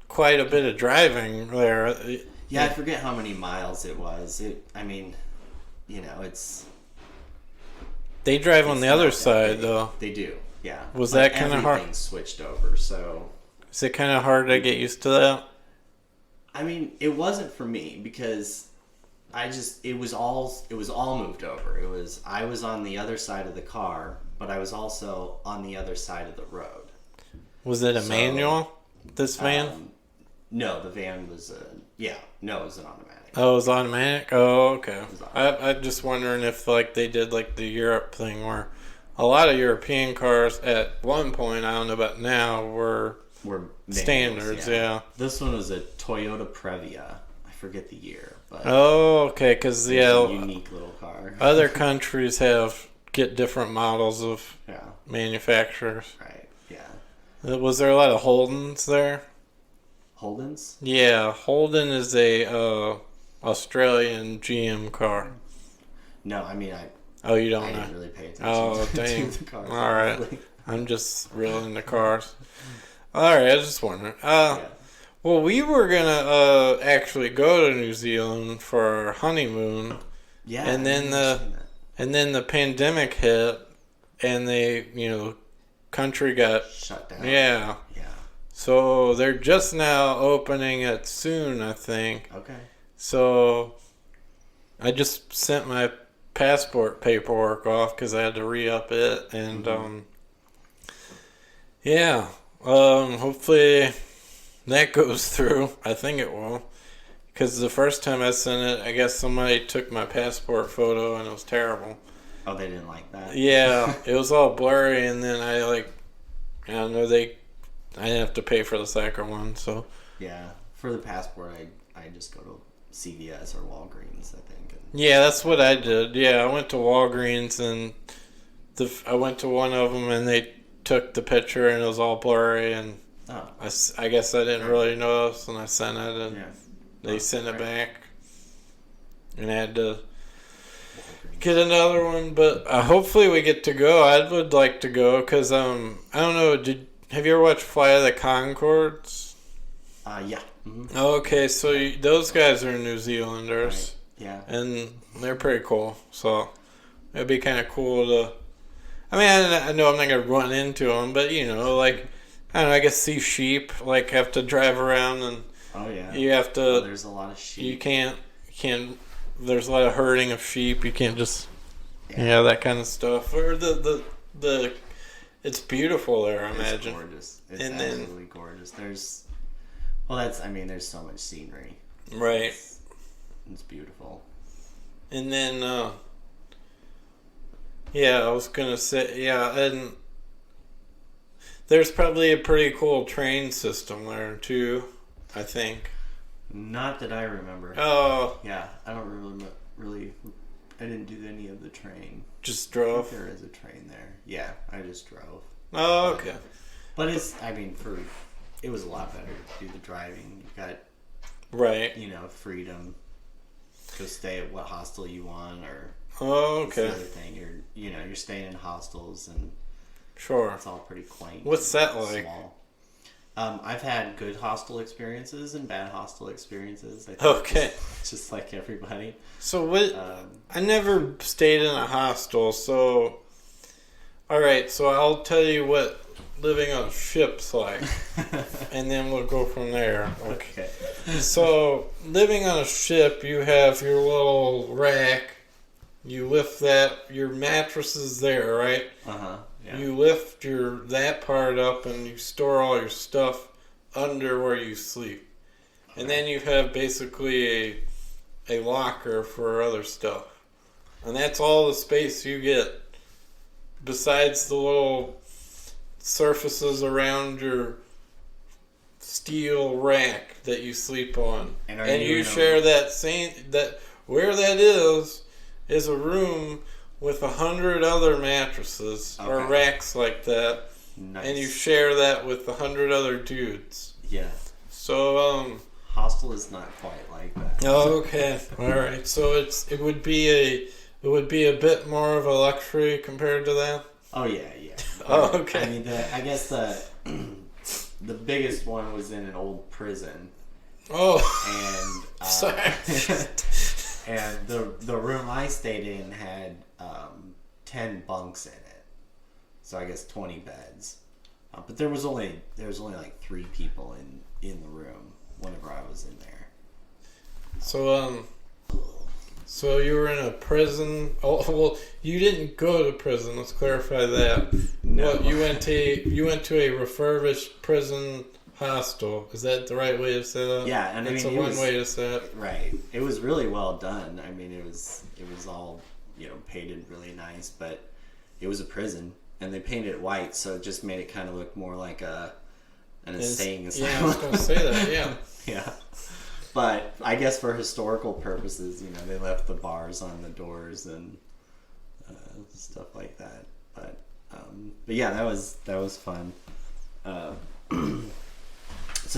quite a bit of driving there. Yeah, I forget how many miles it was. It's... They drive on the other side, though. They do, yeah. Was that kind of hard? Everything switched over, so... Is it kind of hard to get used to that? It wasn't for me because it was all moved over. I was on the other side of the car, but I was also on the other side of the road. Was it a manual, this van? No, the van was it was an automatic. Oh, it was automatic? Oh, okay. I'm just wondering if they did the Europe thing where a lot of European cars at one point, I don't know about now, were standards, yeah. This one was a Toyota Previa. I forget the year, but okay, because it's a unique little car. Other countries get different models of manufacturers. Right. Yeah. Was there a lot of Holdens there? Holdens? Yeah, Holden is a Australian GM car. No, I you don't know? I didn't really pay attention dang. to the cars. All right. I'm just real into cars. All right, I was just wondering. Well, we were going to actually go to New Zealand for our honeymoon. Yeah. And then the pandemic hit, and country got shut down. Yeah. Yeah. So they're just now opening it soon, I think. Okay. So I just sent my passport paperwork off because I had to re-up it, and hopefully that goes through. I think it will, because the first time I sent it, I guess somebody took my passport photo and it was terrible. Oh, they didn't like that? Yeah, it was all blurry, and then I didn't have to pay for the second one, so. Yeah, for the passport, I just go to CVS or Walgreens, I think. And Yeah, that's what I did. Yeah, I went to Walgreens and I went to one of them and they took the picture and it was all blurry and oh, I guess I didn't really notice and I sent it and yeah. they sent it back and I had to get another one. But hopefully we get to go. I would like to go because I don't know. Have you ever watched Flight of the Conchords? Yeah. Mm-hmm. Okay, so those guys are New Zealanders. Right. Yeah. And they're pretty cool. So it'd be kind of cool to. I mean, I know I'm not gonna run into them, but like I don't know. I guess see sheep. Like have to drive around and. Oh yeah. You have to. Well, there's a lot of sheep. You can't. There's a lot of herding of sheep. You can't just. Yeah, that kind of stuff. Or the. It's beautiful there. I imagine. It's gorgeous. It's absolutely gorgeous. There's so much scenery. Right. It's beautiful. And then, I was gonna say, and there's probably a pretty cool train system there too, I think. Not that I remember. Oh. Yeah, I don't really. I didn't do any of the train. Just drove? There is a train there. Yeah, I just drove. Oh, okay. But it was a lot better to do the driving. You got, right. Freedom. Go stay at what hostel you want, or oh, okay. That's the other thing. You're staying in hostels, and sure, it's all pretty quaint. What's that like? Small. I've had good hostel experiences and bad hostel experiences. I think okay, just like everybody. So what? I never stayed in a hostel, so all right. So I'll tell you what living on a ship's like, and then we'll go from there. Okay. So living on a ship, you have your little rack. You lift that. Your mattress is there, right? Yeah. You lift that part up and you store all your stuff under where you sleep. Okay. And then you have basically a locker for other stuff. And that's all the space you get. Besides the little surfaces around your steel rack that you sleep on. And you share that where that is a room with 100 other mattresses or racks like that. Nice. And you share that with 100 other dudes. Yeah. So hostel is not quite like that. Oh, okay. All right. So it would be a bit more of a luxury compared to that. Oh yeah. Oh, okay. I mean, I guess the biggest one was in an old prison. Oh. And sorry. And the room I stayed in had 10 bunks in it, so I guess 20 beds. But there was only like 3 people in the room whenever I was in there. So you were in a prison. Oh well, you didn't go to prison. Let's clarify that. No. What, you went to a refurbished prison hostel. Is that the right way to say that? Yeah, and it's one way to say it. Right. It was really well done. I mean, it was all painted really nice, but it was a prison, and they painted it white, so it just made it kind of look more like an insane asylum. Yeah, I was going to say that. Yeah. Yeah. But I guess for historical purposes, they left the bars on the doors and stuff like that. But yeah, that was fun. So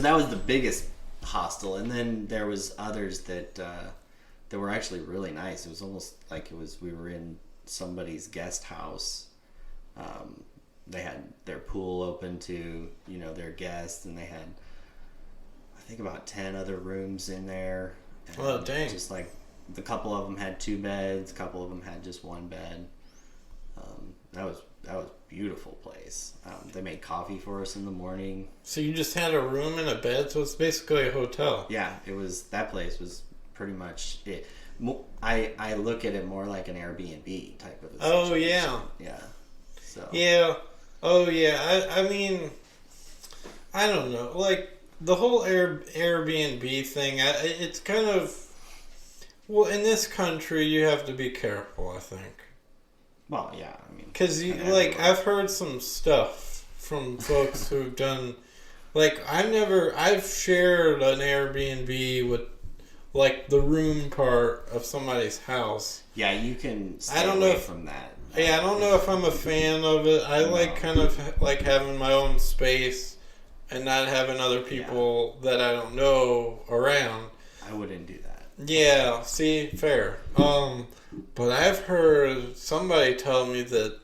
that was the biggest hostel, and then there was others that were actually really nice. It was almost like we were in somebody's guest house. They had their pool open to their guests, and they had I think about 10 other rooms in there. Oh dang! Just like a couple of them had 2 beds, a couple of them had just 1 bed. That was a beautiful place. They made coffee for us in the morning. So you just had a room and a bed, so it's basically a hotel. Yeah, that place was pretty much it. I look at it more like an Airbnb type of a situation. Oh yeah. Yeah. So. Yeah. Oh yeah. I mean, I don't know. Like the whole Airbnb thing. It's kind of well in this country you have to be careful. I think. Well, yeah. I mean, because I've heard some stuff from folks who've done. Like I've shared an Airbnb with like the room part of somebody's house. Yeah, you can stay I don't away know from that. Yeah, I don't know if I'm a fan of it. I like kind of like having my own space and not having other people that I don't know around. I wouldn't do that. Yeah, see, fair. But I've heard somebody tell me that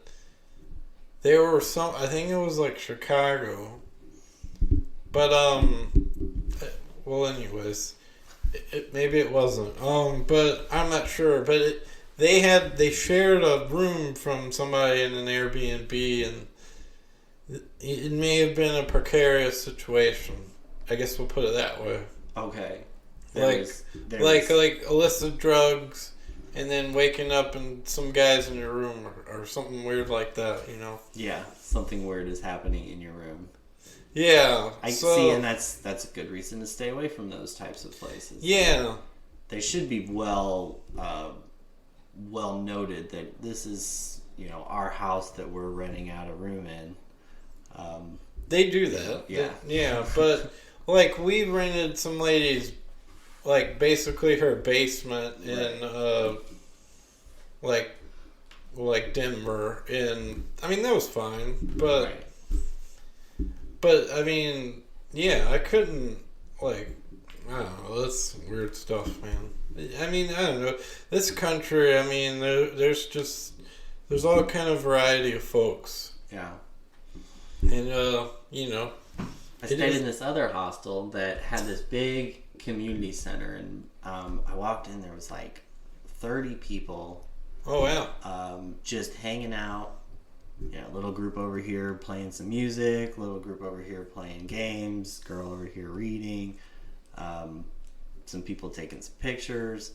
there were I think it was like Chicago. But, well, anyways, maybe it wasn't. But I'm not sure. But they shared a room from somebody in an Airbnb, and it may have been a precarious situation. I guess we'll put it that way. Okay. Like illicit drugs, and then waking up and some guys in your room or something weird like that, you know? Yeah, something weird is happening in your room. Yeah. I see, and that's a good reason to stay away from those types of places. Yeah. They should be well noted that this is, our house that we're renting out a room in. They do that. Yeah, but like we rented some ladies, like basically her basement in like Denver, and I mean that was fine, but I mean, yeah, I couldn't, like, I don't know, that's weird stuff, man. I mean, I don't know, this country, I mean, there's all kind of variety of folks. Yeah. And, I stayed in this other hostel that had this big community center, and I walked in, there was like 30 people. Oh, wow. Just hanging out. Little group over here playing some music, little group over here playing games, girl over here reading, some people taking some pictures,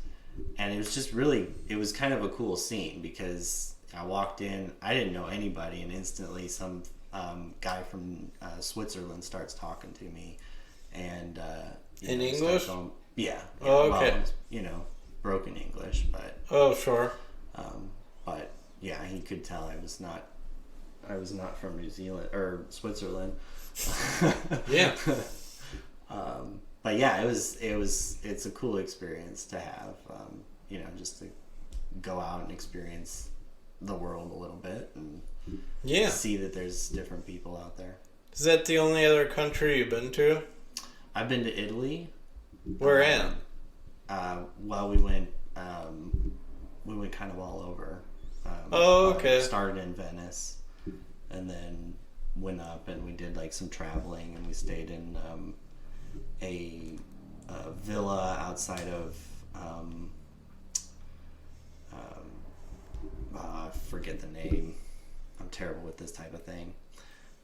and it was just it was kind of a cool scene because I walked in, I didn't know anybody, and instantly some guy from Switzerland starts talking to me, and in English? Yeah. Oh, okay. Well, broken English, but oh, sure. But yeah, he could tell I was not from New Zealand or Switzerland. Yeah. But yeah, it's a cool experience to have, just to go out and experience the world a little bit and see that there's different people out there. Is that the only other country you've been to? I've been to Italy. Where at? Well, we went kind of all over. Okay. Started in Venice, and then went up, and we did like some traveling, and we stayed in a villa outside of I forget the name. I'm terrible with this type of thing.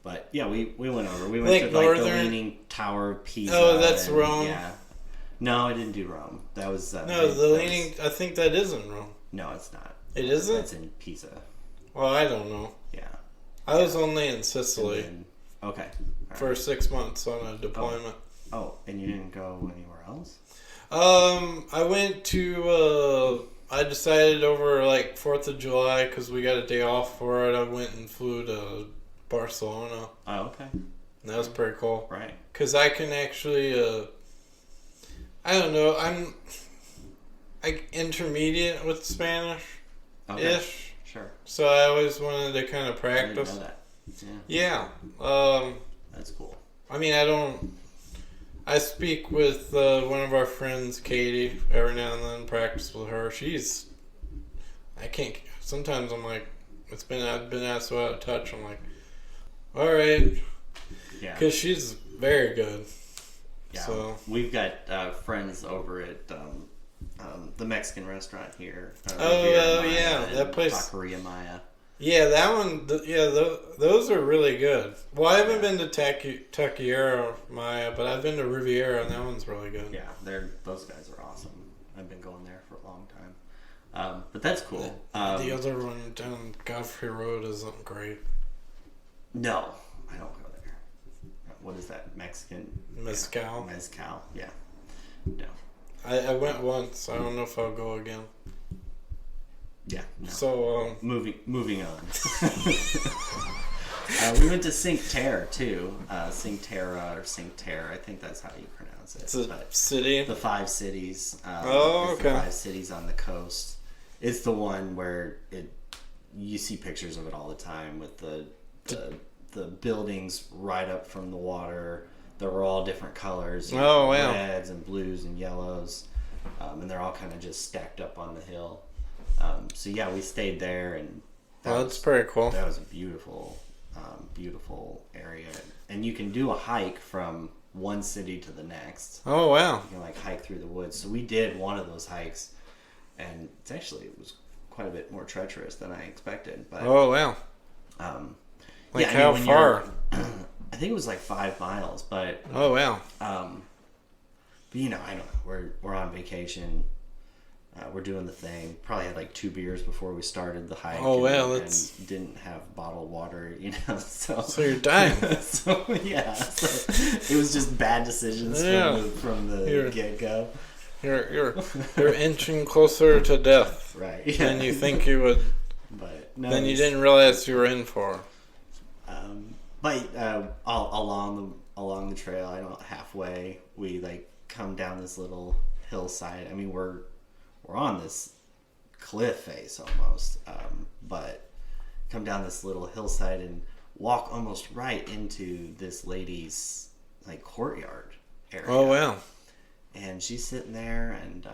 But yeah, we went over. We went to like the Leaning Tower of Pisa. Oh, that's Rome. Yeah. No, I didn't do Rome. That was Leaning. I think that is in Rome. No, it's not. It isn't? It's in Pisa. Well, I don't know. Yeah. I was only in Sicily. Okay. For 6 months on a deployment. Oh, and you didn't go anywhere else? I went to, I decided over like 4th of July because we got a day off for it. I went and flew to Barcelona. Oh, okay. And that was pretty cool. Right. Because I can actually, I don't know, I'm intermediate with Spanish. Okay. Ish. Sure. So I always wanted to kind of practice. I didn't know that. Yeah. Yeah. That's cool. I mean, I speak with one of our friends, Katie, every now and then, practice with her. Sometimes I'm like, I've been asked so out of touch. I'm like, all right. Yeah. Because she's very good. Yeah. So we've got friends over at the Mexican restaurant here. That place. Taqueria Maya. Yeah, that one. Those are really good. Well, I haven't been to Taqueria Maya, but I've been to Riviera, and that one's really good. Yeah, those guys are awesome. I've been going there for a long time. But that's cool. The other one down Godfrey Road isn't great. No, I don't go there. What is that? Mexican? Mezcal. Yeah, mezcal, yeah. No. I went once. I don't know if I'll go again. Yeah. No. So moving on. We went to Cinque Terre too. Cinque Terre or Cinque Terre, I think that's how you pronounce pronounce it. It's a but city? The Five Cities. Okay. The Five Cities on the coast. It's the one where you see pictures of it all the time with the buildings right up from the water. They're all different colors. Oh, wow. Reds and blues and yellows. And they're all kind of just stacked up on the hill. So yeah, we stayed there, and That's pretty cool. That was a beautiful, beautiful area. And you can do a hike from one city to the next. Oh, wow. You can like hike through the woods. So we did one of those hikes, and it was quite a bit more treacherous than I expected. But oh, wow. Like yeah, how far? I think it was like 5 miles, but oh, wow. but I don't know. We're on vacation. We're doing the thing. Probably had like 2 beers before we started the hike. Oh, wow, and didn't have bottled water, So you're dying. So it was just bad decisions from the get go. You're inching closer to death, right? Than you think you would. But no, then you didn't realize you were in for. But along the trail, I don't know, halfway we like come down this little hillside. I mean, we're on this cliff face almost, but come down this little hillside and walk almost right into this lady's like courtyard area. Oh, wow. And she's sitting there, and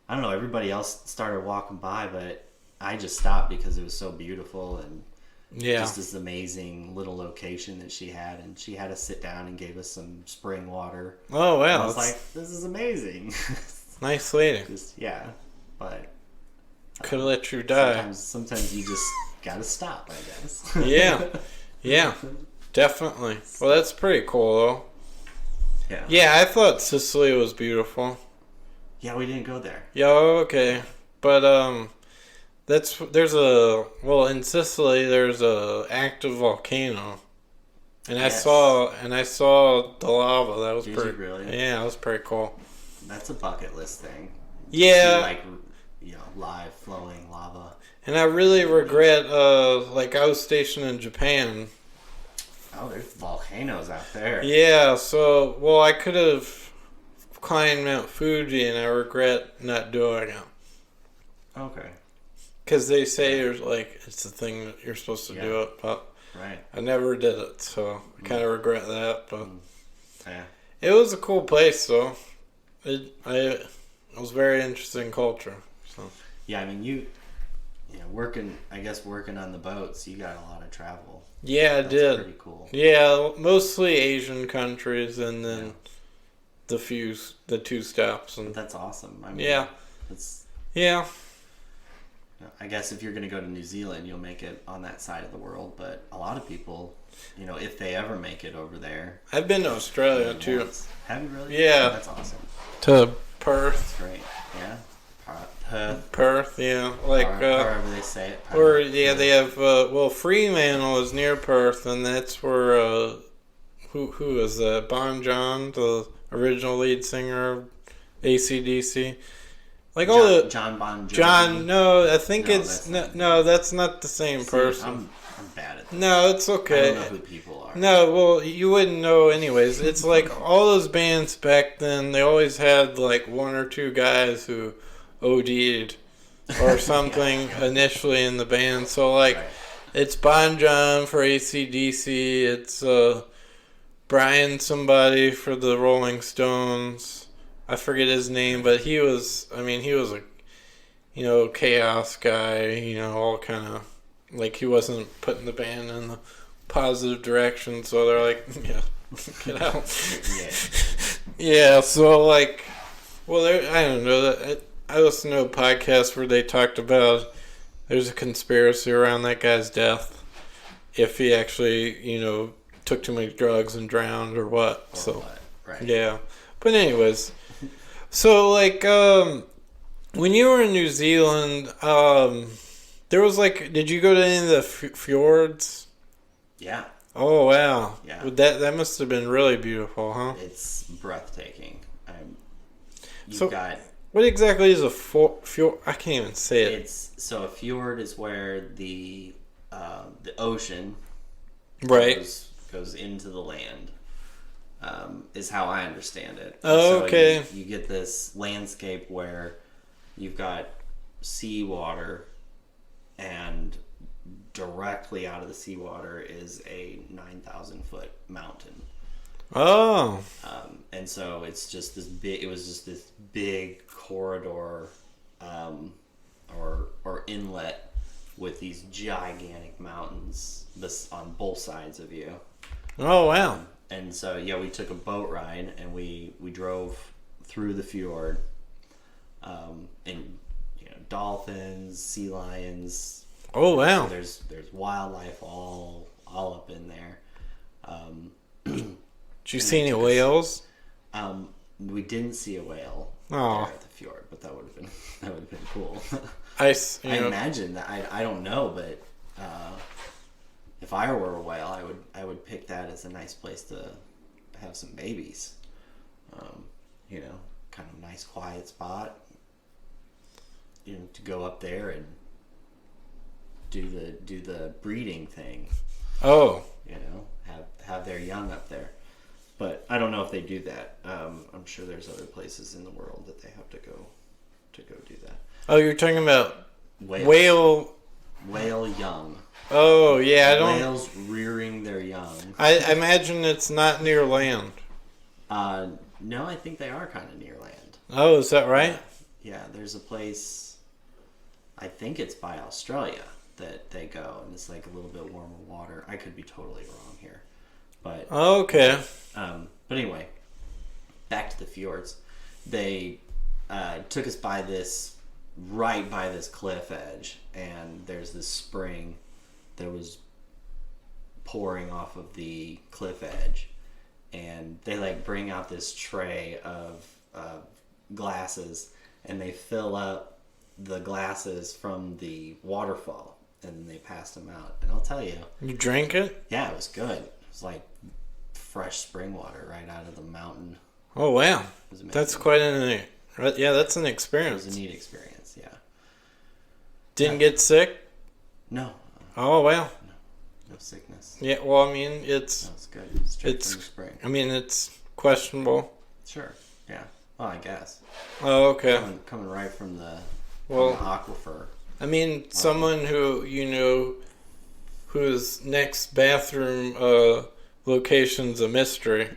I don't know, everybody else started walking by, but I just stopped because it was so beautiful and just this amazing little location that she had. And she had us sit down and gave us some spring water. Oh, wow. And I was like, this is amazing. Nice lady. But could have let you die. Sometimes you just gotta stop, I guess. Yeah, definitely. Well, that's pretty cool, though. Yeah, I thought Sicily was beautiful. Yeah, we didn't go there. Yeah, okay. But, in Sicily, there's a active volcano. And I saw the lava. That was Did pretty. You really? Yeah, that was pretty cool. That's a bucket list thing. Yeah. See, live flowing lava. And I really regret, I was stationed in Japan. Oh, there's volcanoes out there. Yeah, so, I could have climbed Mount Fuji, and I regret not doing it. Okay. Because they say it's the thing that you're supposed to do it, but right. I never did it, so I kind of regret that. But yeah. It was a cool place, though. It was very interesting culture. So yeah, I mean working on the boats, you got a lot of travel. Yeah, I did. Pretty cool. Yeah, mostly Asian countries, and then the 2 stops. And that's awesome. I mean, yeah. I guess if you're going to go to New Zealand, you'll make it on that side of the world. But a lot of people, if they ever make it over there. I've been to Australia too. Once. Have you really? Yeah. Oh, that's awesome. To Perth. That's great. Yeah. Perth, yeah. However they say it. Perth. Or, they have, Fremantle is near Perth, and that's where, who is that? Bon John, the original lead singer of AC/DC. John Bon Jovi. John, no, I think that's not the same person. I'm bad at that. No, it's okay. I don't know who people are. No, well, you wouldn't know anyways. It's like all those bands back then, they always had 1 or 2 guys who OD'd or something initially in the band. So, it's Bon John for AC/DC, it's Brian somebody for the Rolling Stones. I forget his name, but he was a, chaos guy, all kind of, he wasn't putting the band in the positive direction, so they're like, yeah, get out. Yeah, so, I don't know, I listened to a podcast where they talked about there's a conspiracy around that guy's death, if he actually, took too many drugs and drowned or what, Right. Yeah. But anyways... So, when you were in New Zealand, there was, did you go to any of the fjords? Yeah. Oh, wow. Yeah. That must have been really beautiful, huh? It's breathtaking. What exactly is a fjord? I can't even say it. So a fjord is where the ocean right goes into the land. is how I understand it. Oh, okay. So you get this landscape where you've got seawater, and directly out of the seawater is a 9,000-foot mountain. Oh. And so it's just this big. It was just this big corridor, or inlet with these gigantic mountains on both sides of you. Oh, wow. And so we took a boat ride, and we drove through the fjord, and dolphins, sea lions. Oh, wow. So there's wildlife all up in there. Did you see any whales? We didn't see a whale there at the fjord, but that would have been cool. I imagine that. I don't know, but if I were a whale, I would pick that as a nice place to have some babies. Kind of nice quiet spot. To go up there and do the breeding thing. Oh. Have their young up there. But I don't know if they do that. I'm sure there's other places in the world that they have to go do that. Oh, you're talking about whale young. Oh, yeah, I don't. Whales rearing their young. I imagine it's not near land. No, I think they are kind of near land. Oh, is that right? Yeah, there's a place, I think it's by Australia, that they go, and it's like a little bit warmer water. I could be totally wrong here. But okay. But anyway, back to the fjords. They took us right by this cliff edge, and there's this spring that was pouring off of the cliff edge, and they bring out this tray of glasses, and they fill up the glasses from the waterfall, and they passed them out. And I'll tell you, you drank it? Yeah, it was good. It was like fresh spring water right out of the mountain. Oh, wow. That's quite that's an experience. It was a neat experience, yeah. Didn't get sick? No. Oh, wow. No sickness. Yeah, well, I mean, it's good. Straight from the spring. I mean, it's questionable. Sure, yeah. Well, I guess. Oh, okay. Coming right from the aquifer. I mean, someone who, whose next bathroom location's a mystery.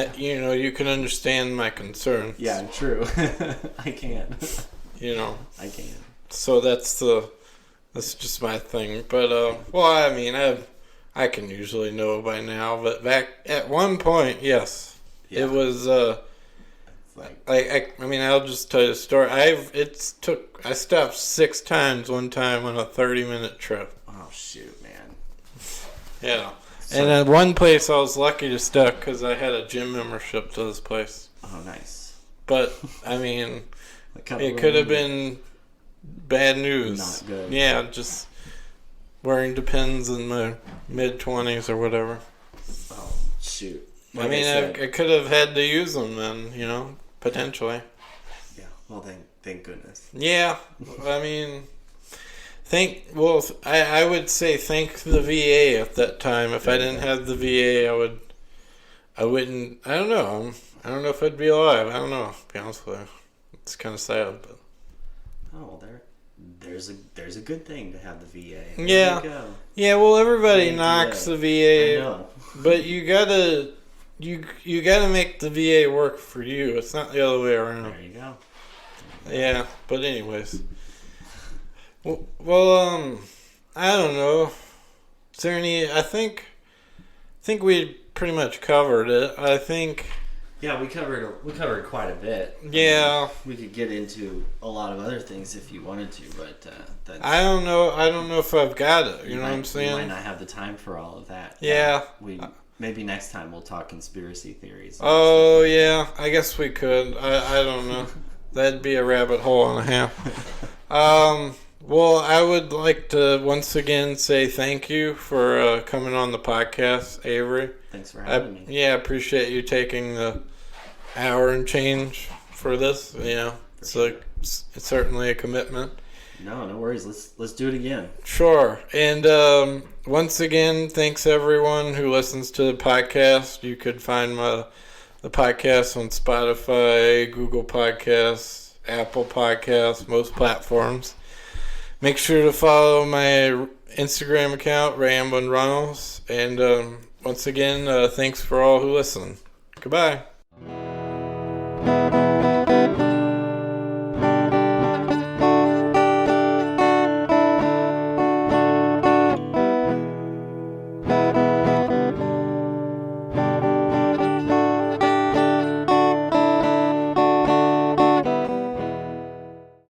You can understand my concerns. Yeah, true. I can. I can. So that's just my thing. But I mean, I can usually know by now. But back at one point, yes, it was. I mean, I'll just tell you a story. I stopped 6 times one time on a 30-minute trip. Oh shoot, man. Yeah. And at one place I was lucky to stop because I had a gym membership to this place. Oh, nice. But, I mean, it could have been bad news. Not good. Yeah, just wearing Depends in my mid-20s or whatever. Oh, shoot. I mean, I could have had to use them then, potentially. Yeah, well, thank goodness. Yeah, I mean... I would say thank the VA at that time. If I didn't have the VA, I wouldn't, I don't know. I don't know if I'd be alive. I don't know, to be honest with you. It's kind of sad, but. Oh, well, there's a good thing to have the VA. There you go. Yeah, well, everybody knocks the VA. I know. But you gotta make the VA work for you. It's not the other way around. There you go. Yeah, but anyways. Well, I don't know. Is there any? I think we pretty much covered it. I think. Yeah, we covered quite a bit. Yeah. We could get into a lot of other things if you wanted to, but I don't know. I don't know if I've got it. You know what I'm saying? We might not have the time for all of that. Yeah. Maybe next time we'll talk conspiracy theories. Oh yeah, I guess we could. I don't know. That'd be a rabbit hole and a half. Well, I would like to once again say thank you for coming on the podcast, Avery. Thanks for having me. Yeah, I appreciate you taking the hour and change for this. It's certainly a commitment. No worries. Let's do it again. Sure. And once again, thanks everyone who listens to the podcast. You could find the podcast on Spotify, Google Podcasts, Apple Podcasts, most platforms. Make sure to follow my Instagram account, Ramblin' Runnels. And once again, thanks for all who listen. Goodbye.